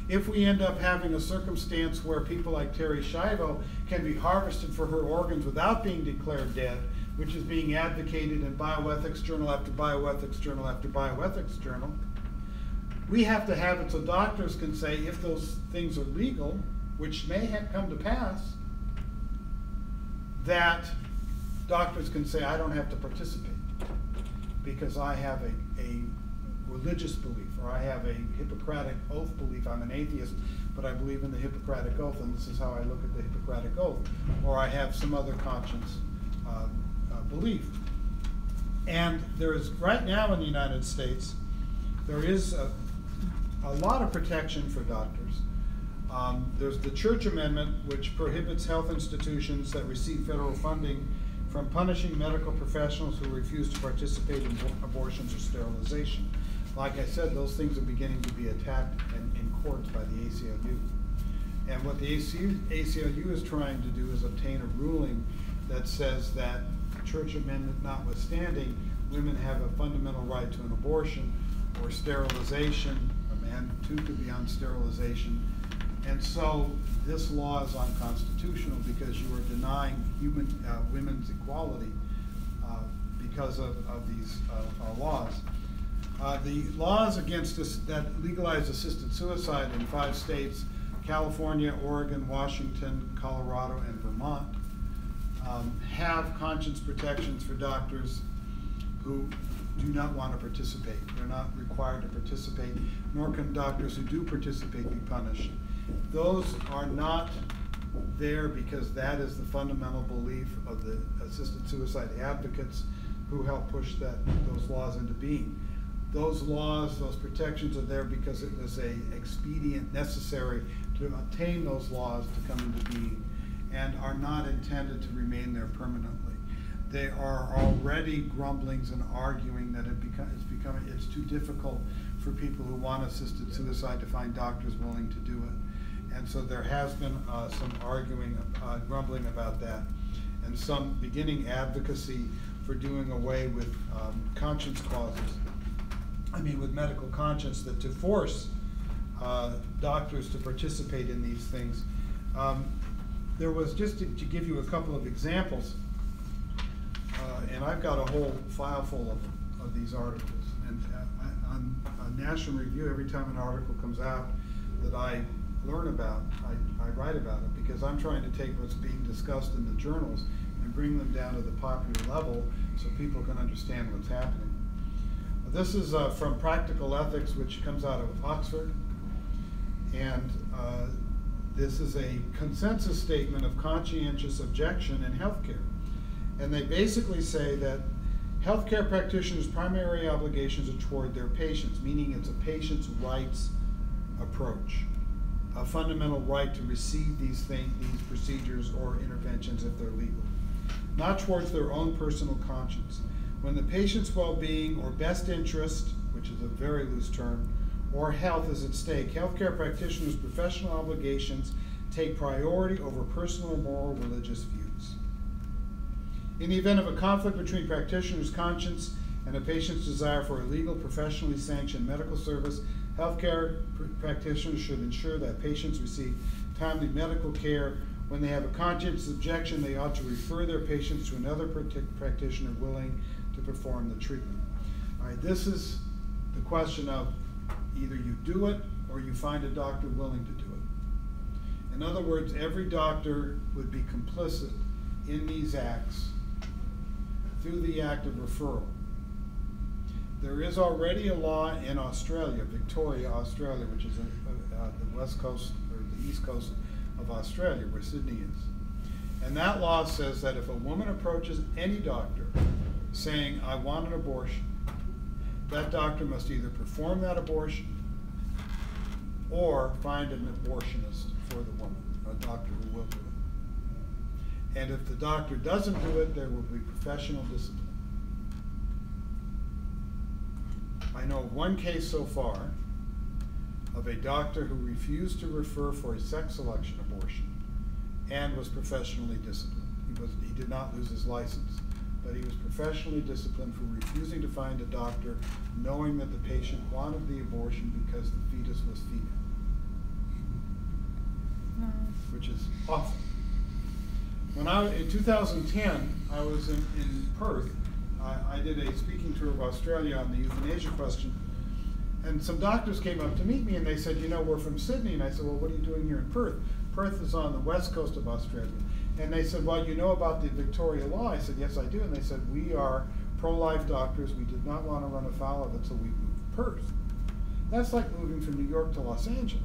if we end up having a circumstance where people like Terry Schiavo can be harvested for her organs without being declared dead, which is being advocated in bioethics journal after bioethics journal after bioethics journal, we have to have it so doctors can say if those things are legal, which may have come to pass, that doctors can say, I don't have to participate because I have a religious belief, or I have a Hippocratic oath belief. I'm an atheist, but I believe in the Hippocratic oath, and this is how I look at the Hippocratic oath. Or I have some other conscience belief. And there is, right now in the United States, there is a lot of protection for doctors. There's the Church Amendment, which prohibits health institutions that receive federal funding from punishing medical professionals who refuse to participate in abortions or sterilization. Like I said, those things are beginning to be attacked in courts by the ACLU. And what the ACLU is trying to do is obtain a ruling that says that, Church Amendment notwithstanding, women have a fundamental right to an abortion or sterilization. A man too could be on sterilization. And so this law is unconstitutional because you are denying women's equality because of these laws. The laws against that legalize assisted suicide in 5 states, California, Oregon, Washington, Colorado, and Vermont, have conscience protections for doctors who do not want to participate. They're not required to participate, nor can doctors who do participate be punished. Those are not there because that is the fundamental belief of the assisted suicide advocates who helped push those laws into being. Those laws, those protections are there because it was an expedient necessary to obtain those laws to come into being, and are not intended to remain there permanently. There are already grumblings and arguing that it's too difficult for people who want assisted suicide to find doctors willing to do it. And so there has been some grumbling about that, and some beginning advocacy for doing away with conscience clauses. With medical conscience, that to force doctors to participate in these things. There was, just to give you a couple of examples, and I've got a whole file full of these articles. And on National Review, every time an article comes out that I learn about, I write about it, because I'm trying to take what's being discussed in the journals and bring them down to the popular level so people can understand what's happening. This is from Practical Ethics, which comes out of Oxford, and this is a consensus statement of conscientious objection in healthcare. And they basically say that healthcare practitioners' primary obligations are toward their patients, meaning it's a patient's rights approach, a fundamental right to receive these procedures or interventions if they're legal, not towards their own personal conscience. When the patient's well-being or best interest, which is a very loose term, or health is at stake, healthcare practitioners' professional obligations take priority over personal, moral, religious views. In the event of a conflict between practitioner's conscience and a patient's desire for a legal, professionally sanctioned medical service, healthcare practitioners should ensure that patients receive timely medical care. When they have a conscience objection, they ought to refer their patients to another practitioner willing to perform the treatment. All right, this is the question of either you do it or you find a doctor willing to do it. In other words, every doctor would be complicit in these acts through the act of referral. There is already a law in Australia, Victoria, Australia, which is the west coast or the east coast of Australia, where Sydney is. And that law says that if a woman approaches any doctor saying, I want an abortion, that doctor must either perform that abortion or find an abortionist for the woman, a doctor who will do it. And if the doctor doesn't do it, there will be professional discipline. I know of one case so far of a doctor who refused to refer for a sex selection abortion and was professionally disciplined. He did not lose his license, but he was professionally disciplined for refusing to find a doctor knowing that the patient wanted the abortion because the fetus was female. which is awful. In 2010, I was in Perth. I did a speaking tour of Australia on the euthanasia question, and some doctors came up to meet me and they said, you know, we're from Sydney. And I said, well, what are you doing here in Perth? Perth is on the west coast of Australia. And they said, well, you know about the Victoria law? I said, yes, I do. And they said, we are pro-life doctors. We did not want to run afoul of it, so we moved to Perth. That's like moving from New York to Los Angeles.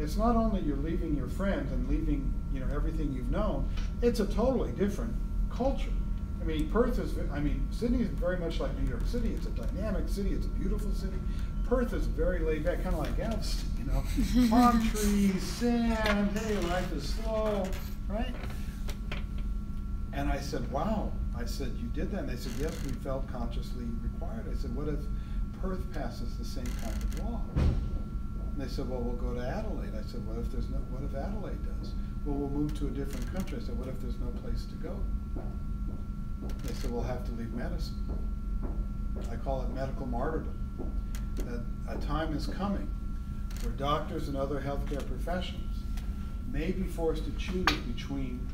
It's not only you're leaving your friends and leaving, you know, everything you've known, it's a totally different culture. I mean, Sydney is very much like New York City. It's a dynamic city. It's a beautiful city. Perth is very laid back, kind of like Galveston, you know. Palm trees, sand, hey, life is slow, right? And I said, wow. I said, you did that? And they said, yes, we felt consciously required. I said, what if Perth passes the same kind of law? And they said, well, we'll go to Adelaide. I said, what if Adelaide does? Well, we'll move to a different country. I said, what if there's no place to go? They said, we'll have to leave medicine. I call it medical martyrdom. That a time is coming where doctors and other healthcare professionals may be forced to choose between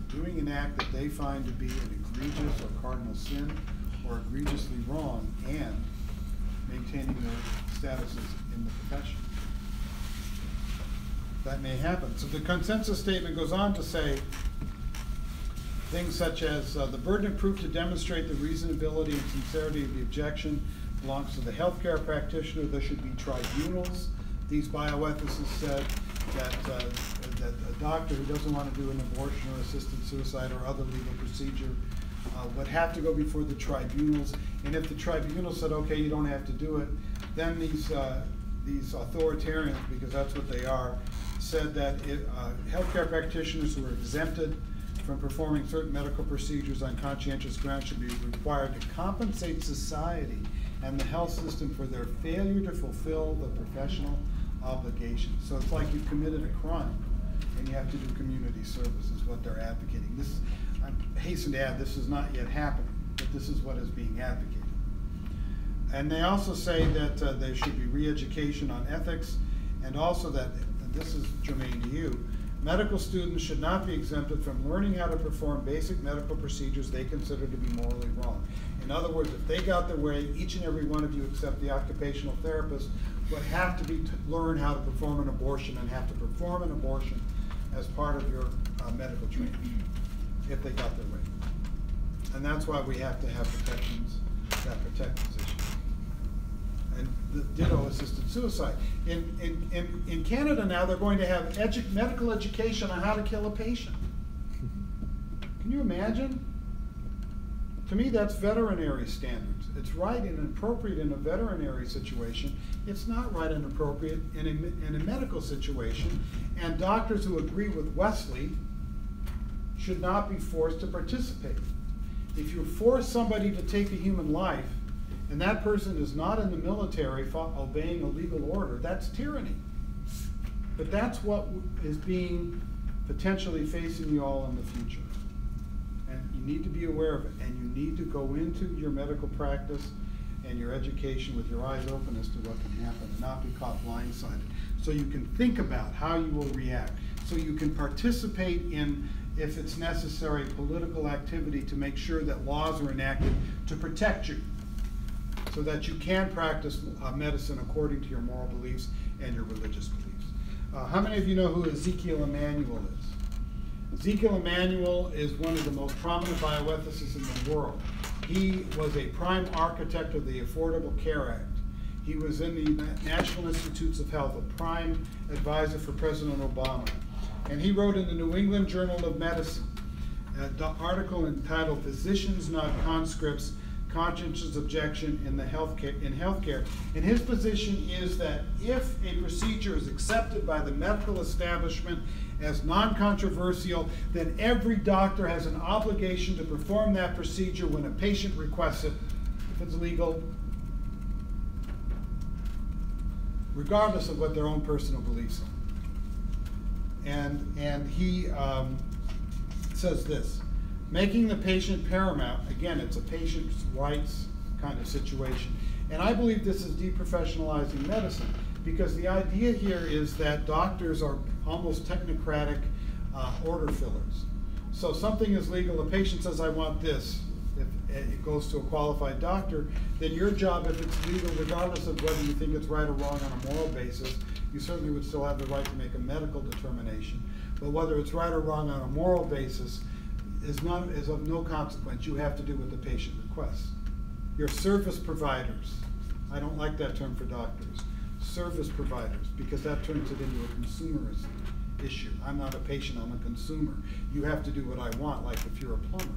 doing an act that they find to be an egregious or cardinal sin or egregiously wrong and maintaining their statuses in the profession. That may happen. So the consensus statement goes on to say things such as the burden of proof to demonstrate the reasonability and sincerity of the objection belongs to the healthcare practitioner. There should be tribunals. These bioethicists said that a doctor who doesn't want to do an abortion or assisted suicide or other legal procedure would have to go before the tribunals. And if the tribunal said, okay, you don't have to do it, then these authoritarians, because that's what they are, said that healthcare practitioners who are exempted from performing certain medical procedures on conscientious grounds should be required to compensate society and the health system for their failure to fulfill the professional obligations. So it's like you've committed a crime and you have to do community service is what they're advocating. This, I hasten to add, this is not yet happening, but this is what is being advocated. And they also say that there should be re-education on ethics, and also that, and this is germane to you, medical students should not be exempted from learning how to perform basic medical procedures they consider to be morally wrong. In other words, if they got their way, each and every one of you except the occupational therapist would have to learn how to perform an abortion and have to perform an abortion as part of your medical training, if they got their way. And that's why we have to have protections that protect physicians. And the ditto assisted suicide. In Canada now, they're going to have medical education on how to kill a patient. Can you imagine? To me, that's veterinary standards. It's right and appropriate in a veterinary situation. It's not right and appropriate in a medical situation. And doctors who agree with Wesley should not be forced to participate. If you force somebody to take a human life, and that person is not in the military obeying a legal order, that's tyranny. But that's what is being potentially facing you all in the future. And you need to be aware of it, and you need to go into your medical practice and your education with your eyes open as to what can happen and not be caught blindsided. So you can think about how you will react. So you can participate in, if it's necessary, political activity to make sure that laws are enacted to protect you, so that you can practice medicine according to your moral beliefs and your religious beliefs. How many of you know who Ezekiel Emanuel is? Ezekiel Emanuel is one of the most prominent bioethicists in the world. He was a prime architect of the Affordable Care Act. He was in the National Institutes of Health, a prime advisor for President Obama. And he wrote in the New England Journal of Medicine an article entitled "Physicians Not Conscripts, Conscientious Objection in Healthcare. And his position is that if a procedure is accepted by the medical establishment as non-controversial, then every doctor has an obligation to perform that procedure when a patient requests it, if it's legal, regardless of what their own personal beliefs are. And he says this: making the patient paramount. Again, it's a patient's rights kind of situation. And I believe this is deprofessionalizing medicine, because the idea here is that doctors are almost technocratic order fillers. So something is legal, a patient says, I want this. If it goes to a qualified doctor, then your job, if it's legal, regardless of whether you think it's right or wrong on a moral basis, you certainly would still have the right to make a medical determination. But whether it's right or wrong on a moral basis is of no consequence. You have to do what the patient requests. Your service providers, I don't like that term for doctors, service providers, because that turns it into a consumerist issue. I'm not a patient, I'm a consumer. You have to do what I want, like if you're a plumber.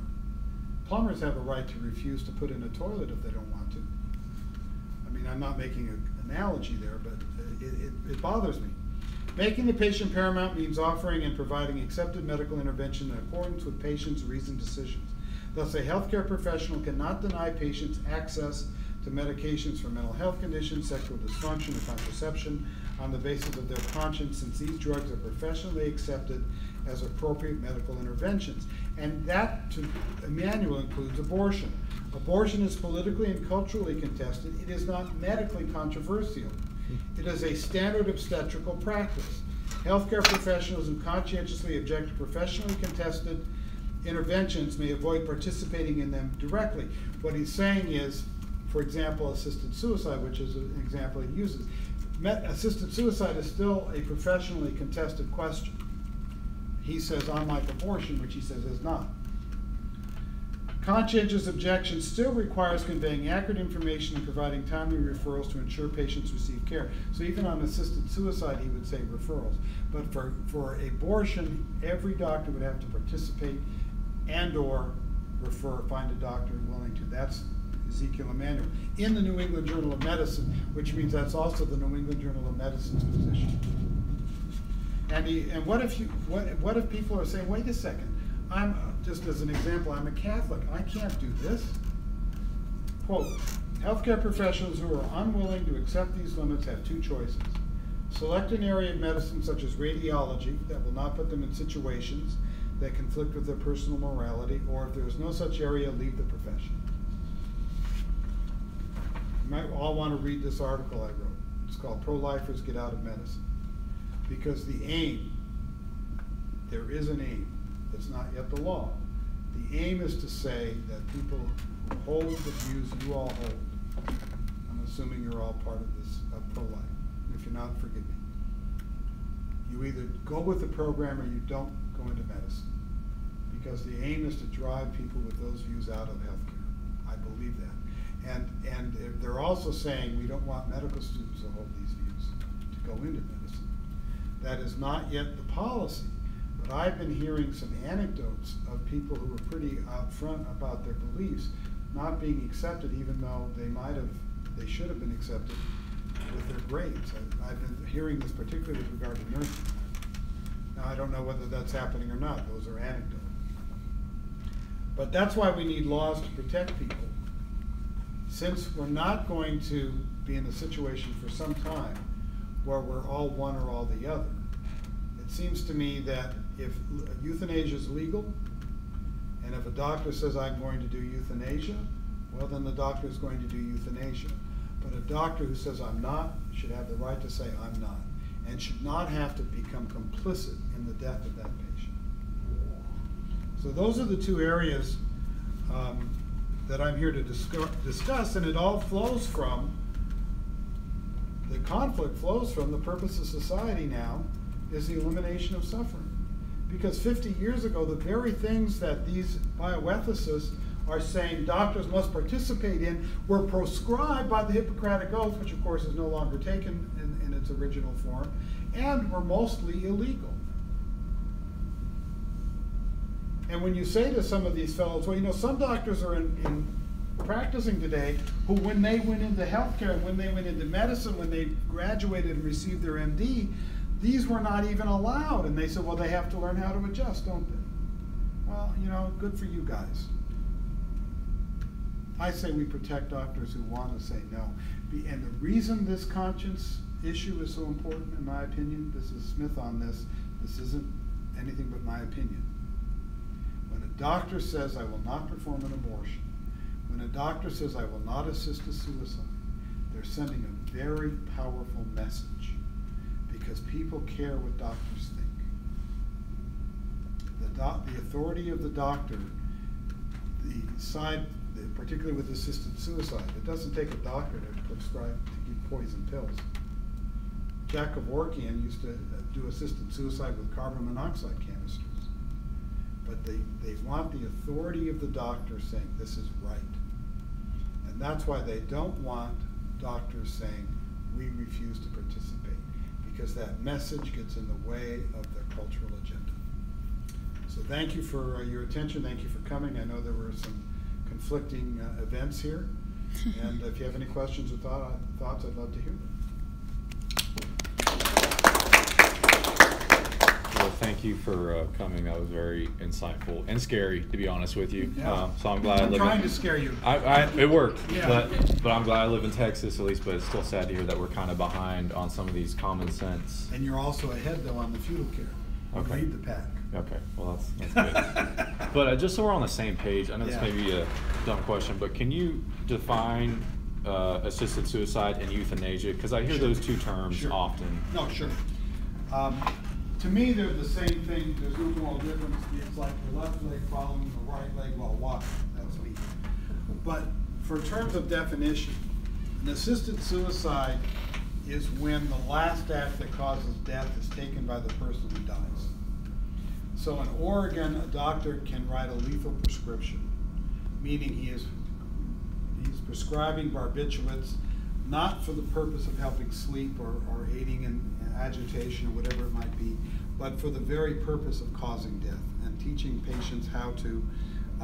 Plumbers have a right to refuse to put in a toilet if they don't want to. I mean, I'm not making an analogy there, but it bothers me. Making the patient paramount means offering and providing accepted medical intervention in accordance with patients' reasoned decisions. Thus, a healthcare professional cannot deny patients access to medications for mental health conditions, sexual dysfunction, or contraception on the basis of their conscience, since these drugs are professionally accepted as appropriate medical interventions. And that, to Emmanuel, includes abortion. Abortion is politically and culturally contested. It is not medically controversial. It is a standard obstetrical practice. Healthcare professionals who conscientiously object to professionally contested interventions may avoid participating in them directly. What he's saying is, for example, assisted suicide, which is an example he uses. Assisted suicide is still a professionally contested question. He says, unlike abortion, which he says is not. Conscientious objection still requires conveying accurate information and providing timely referrals to ensure patients receive care. So even on assisted suicide, he would say referrals. But for abortion, every doctor would have to participate and or refer, find a doctor willing to. That's Ezekiel Emanuel. In the New England Journal of Medicine, which means that's also the New England Journal of Medicine's position. And what if people are saying, wait a second, I'm, just as an example, I'm a Catholic, I can't do this. Quote, healthcare professionals who are unwilling to accept these limits have two choices. Select an area of medicine such as radiology that will not put them in situations that conflict with their personal morality, or if there is no such area, leave the profession. You might all want to read this article I wrote. It's called Pro-Lifers Get Out of Medicine. Because the aim, there is an aim, it's not yet the law. The aim is to say that people who hold the views you all hold, I'm assuming you're all part of this, pro-life. If you're not, forgive me. You either go with the program or you don't go into medicine. Because the aim is to drive people with those views out of healthcare. I believe that. And they're also saying we don't want medical students to hold these views, to go into medicine. That is not yet the policy, but I've been hearing some anecdotes of people who are pretty upfront about their beliefs not being accepted, even though they should have been accepted with their grades. I've been hearing this particularly with regard to nursing. Now, I don't know whether that's happening or not. Those are anecdotes. But that's why we need laws to protect people. Since we're not going to be in a situation for some time where we're all one or all the other, it seems to me that if euthanasia is legal, and if a doctor says I'm going to do euthanasia, well then the doctor is going to do euthanasia. But a doctor who says I'm not should have the right to say I'm not, and should not have to become complicit in the death of that patient. So those are the two areas that I'm here to discuss, and it all flows from, the conflict flows from the purpose of society now is the elimination of suffering. Because 50 years ago, the very things that these bioethicists are saying doctors must participate in were proscribed by the Hippocratic Oath, which of course is no longer taken in its original form, and were mostly illegal. And when you say to some of these fellows, well, you know, some doctors are in practicing today who, when they went into healthcare, when they went into medicine, when they graduated and received their MD, these were not even allowed. And they said, well, they have to learn how to adjust, don't they? Well, you know, good for you guys. I say we protect doctors who want to say no. And the reason this conscience issue is so important, in my opinion, this is Smith on this isn't anything but my opinion. When a doctor says I will not perform an abortion, when a doctor says I will not assist a suicide, they're sending a very powerful message. because people care what doctors think. The authority of the doctor, particularly with assisted suicide, it doesn't take a doctor to prescribe to give poison pills. Jack Kevorkian used to do assisted suicide with carbon monoxide canisters. But they want the authority of the doctor saying this is right. And that's why they don't want doctors saying we refuse to participate, because that message gets in the way of their cultural agenda. So thank you for your attention. Thank you for coming. I know there were some conflicting events here. And if you have any questions or thoughts, I'd love to hear them.
Well, thank you for coming. That was very insightful and scary, to be honest with you.
Yeah.
So I'm glad I live in...
trying to scare you.
It worked,
Yeah.
but I'm glad I live in Texas at least, but it's still sad to hear that we're kind of behind on some of these common sense.
And you're also ahead, though, on the fetal care. You
Okay.
lead the pack.
Okay, well that's good. But just so we're on the same page, I know this may be a dumb question, but can you define assisted suicide and euthanasia? Because I hear those two terms often.
No, sure. To me, they're the same thing. There's no moral difference. It's like the left leg following the right leg while walking. That's me. But for terms of definition, an assisted suicide is when the last act that causes death is taken by the person who dies. So in Oregon, a doctor can write a lethal prescription, meaning he's prescribing barbiturates not for the purpose of helping sleep or aiding in agitation or whatever it might be, but for the very purpose of causing death and teaching patients how to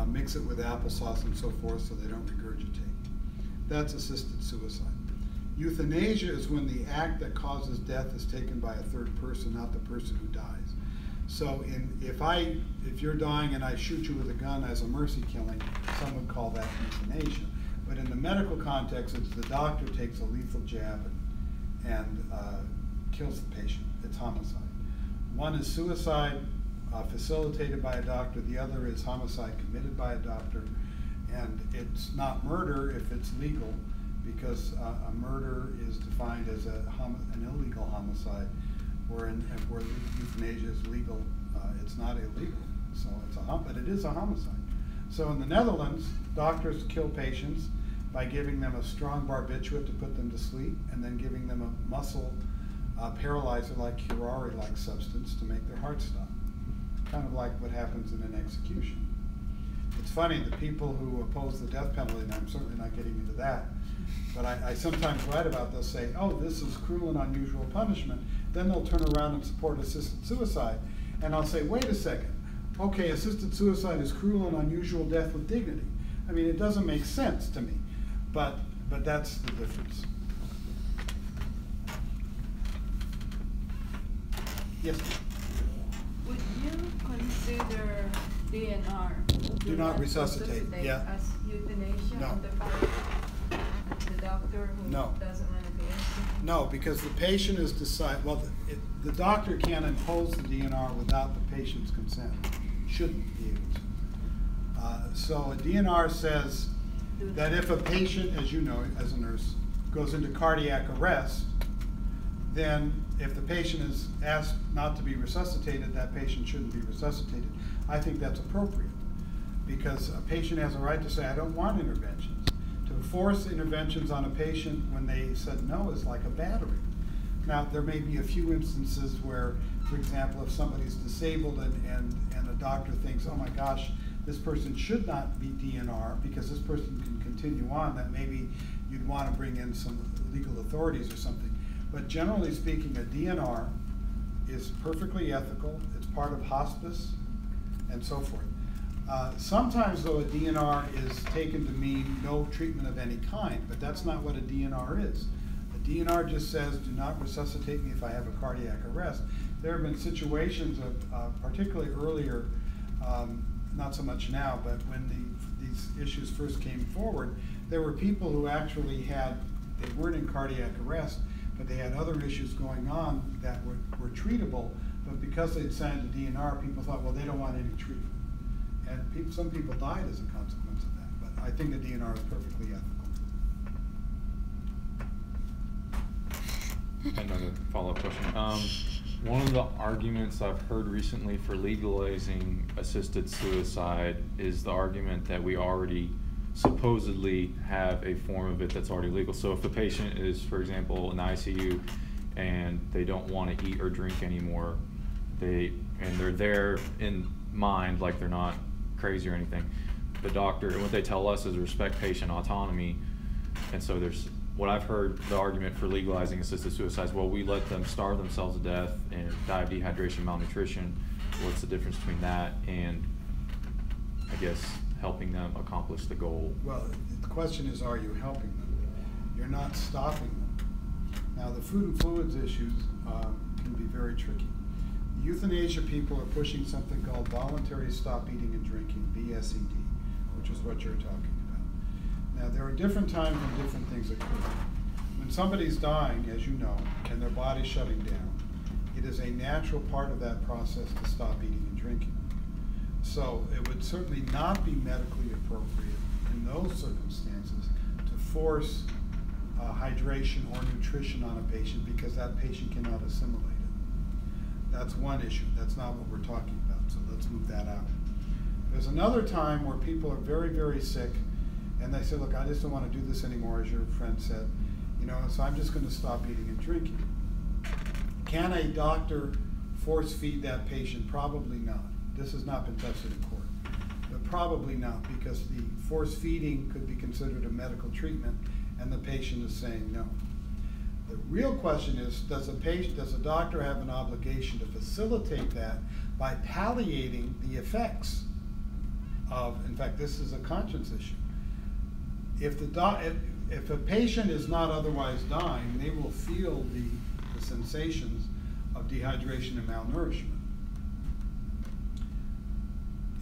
mix it with applesauce and so forth so they don't regurgitate. That's assisted suicide. Euthanasia is when the act that causes death is taken by a third person, not the person who dies. So if you're dying and I shoot you with a gun as a mercy killing, some would call that euthanasia. But in the medical context, it's the doctor takes a lethal jab and kills the patient. It's homicide. One is suicide facilitated by a doctor. The other is homicide committed by a doctor. And it's not murder if it's legal, because a murder is defined as an illegal homicide, where euthanasia is legal, it's not illegal. So but it is a homicide. So in the Netherlands, doctors kill patients by giving them a strong barbiturate to put them to sleep, and then giving them a muscle paralyzer like curare-like substance to make their heart stop. Kind of like what happens in an execution. It's funny, the people who oppose the death penalty, and I'm certainly not getting into that, but I sometimes write about, they'll say, oh, this is cruel and unusual punishment. Then they'll turn around and support assisted suicide. And I'll say, wait a second. Okay, assisted suicide is cruel and unusual death with dignity. I mean, it doesn't make sense to me, but that's the difference. Yes?
Would you consider DNR?
Do not resuscitate, yeah.
As euthanasia
No.
on the part of the doctor who
No.
doesn't want to be executed?
No, because the patient is the doctor can't impose the DNR without the patient's consent. Shouldn't be able to. So a DNR says that if a patient, as you know, as a nurse, goes into cardiac arrest, then if the patient is asked not to be resuscitated, that patient shouldn't be resuscitated. I think that's appropriate, because a patient has a right to say, I don't want interventions. To force interventions on a patient when they said no is like a battery. Now, there may be a few instances where, for example, if somebody's disabled and a doctor thinks, oh my gosh, this person should not be DNR because this person can continue on, that maybe you'd want to bring in some legal authorities or something. But generally speaking, a DNR is perfectly ethical. It's part of hospice and so forth. Sometimes, though, a DNR is taken to mean no treatment of any kind, but that's not what a DNR is. A DNR just says, do not resuscitate me if I have a cardiac arrest. There have been situations, particularly earlier, not so much now, but when these issues first came forward, there were people who actually they weren't in cardiac arrest, but they had other issues going on that were treatable, but because they'd signed the DNR, people thought, well, they don't want any treatment. And some people died as a consequence of that, but I think the DNR is perfectly ethical.
Another follow-up question. One of the arguments I've heard recently for legalizing assisted suicide is the argument that we already supposedly have a form of it that's already legal. So if the patient is, for example, in ICU and they don't want to eat or drink anymore, they're there in mind, like they're not crazy or anything. The doctor, what they tell us is respect patient autonomy, and so there's what I've heard the argument for legalizing assisted suicide is, well, we let them starve themselves to death and die of dehydration, malnutrition. What's the difference between that and, I guess, helping them accomplish the goal?
Well, the question is, are you helping them? You're not stopping them. Now, the food and fluids issues can be very tricky. The euthanasia people are pushing something called voluntary stop eating and drinking, VSED, which is what you're talking about. Now, there are different times when different things occur. When somebody's dying, as you know, and their body's shutting down, it is a natural part of that process to stop eating and drinking. So it would certainly not be medically appropriate in those circumstances to force hydration or nutrition on a patient because that patient cannot assimilate it. That's one issue. That's not what we're talking about, so let's move that out. There's another time where people are very, very sick and they say, look, I just don't want to do this anymore, as your friend said, so I'm just going to stop eating and drinking. Can a doctor force feed that patient? Probably not. This has not been tested in court, but probably not, because the force feeding could be considered a medical treatment and the patient is saying no. The real question is, does a doctor have an obligation to facilitate that by palliating the effects of, in fact, this is a conscience issue. If a patient is not otherwise dying, they will feel the sensations of dehydration and malnourishment.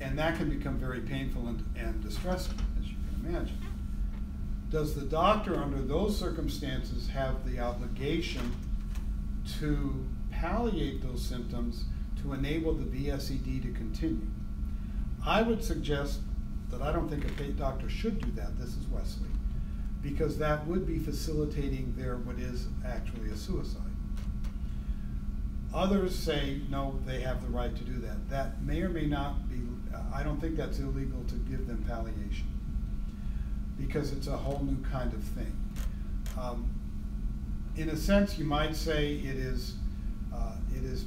And that can become very painful and distressing, as you can imagine. Does the doctor, under those circumstances, have the obligation to palliate those symptoms to enable the VSED to continue? I would suggest that I don't think a doctor should do that. This is Wesley, because that would be facilitating what is actually a suicide. Others say, no, they have the right to do that. That may or may not be, I don't think that's illegal to give them palliation, because it's a whole new kind of thing. In a sense, you might say it is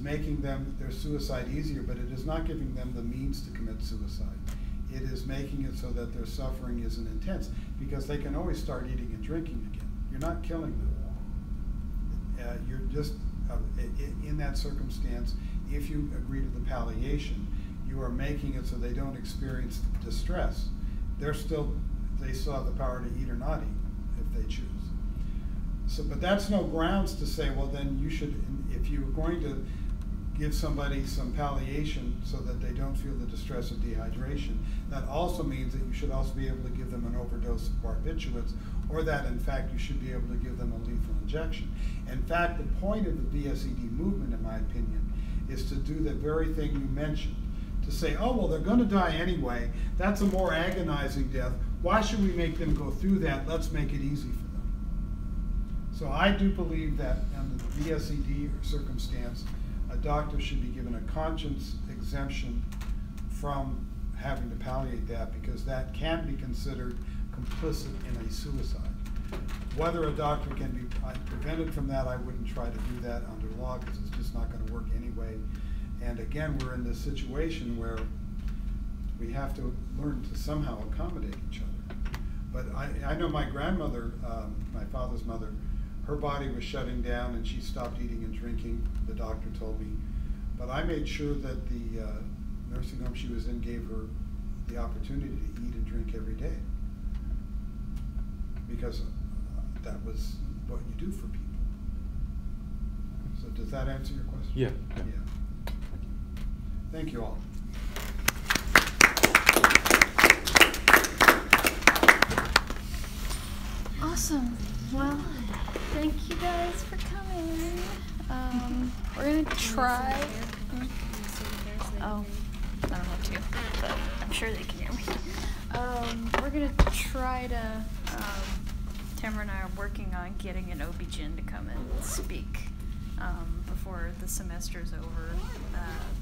making their suicide easier, but it is not giving them the means to commit suicide. It is making it so that their suffering isn't intense, because they can always start eating and drinking again. You're not killing them. You're just, in that circumstance, if you agree to the palliation, you are making it so they don't experience distress. They still have the power to eat or not eat if they choose. So, but that's no grounds to say, well, then you should, if you're going to give somebody some palliation so that they don't feel the distress of dehydration, that also means that you should also be able to give them an overdose of barbiturates, or that in fact you should be able to give them a lethal injection. In fact, the point of the VSED movement, in my opinion, is to do the very thing you mentioned, to say, oh, well, they're going to die anyway. That's a more agonizing death. Why should we make them go through that? Let's make it easy for them. So I do believe that under the VSED circumstance, a doctor should be given a conscience exemption from having to palliate that, because that can be considered complicit in a suicide. Whether a doctor can be prevented from that, I wouldn't try to do that under law, because it's just not going to work anyway. And again, we're in this situation where we have to learn to somehow accommodate each other. But I know my grandmother, my father's mother, her body was shutting down and she stopped eating and drinking, the doctor told me. But I made sure that the nursing home she was in gave her the opportunity to eat and drink every day, because that was what you do for people. So does that answer your question?
Yeah.
Yeah. Thank you all.
Awesome. Well, thank you guys for coming. We're gonna try. Oh, I don't know to, but I'm sure they can hear me. We're gonna try to Tamara and I are working on getting an OB-GYN to come and speak before the semester's over.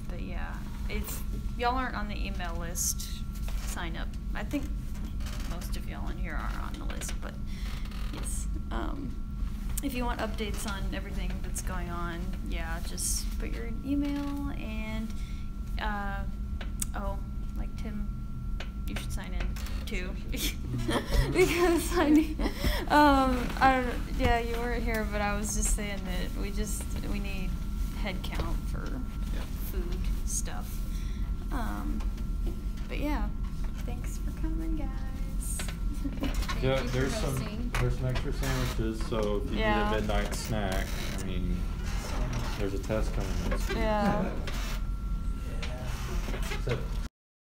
But yeah, y'all aren't on the email list. Sign up. I think most of y'all in here are on the list, but yes. If you want updates on everything that's going on, yeah, just put your email and like Tim, you should sign in too. Because yeah, you weren't here, but I was just saying that we need head count for food stuff. But yeah, thanks for coming, guys.
Yeah, there's some extra sandwiches, so if you need a midnight snack, I mean, there's a test coming.
Yeah.
So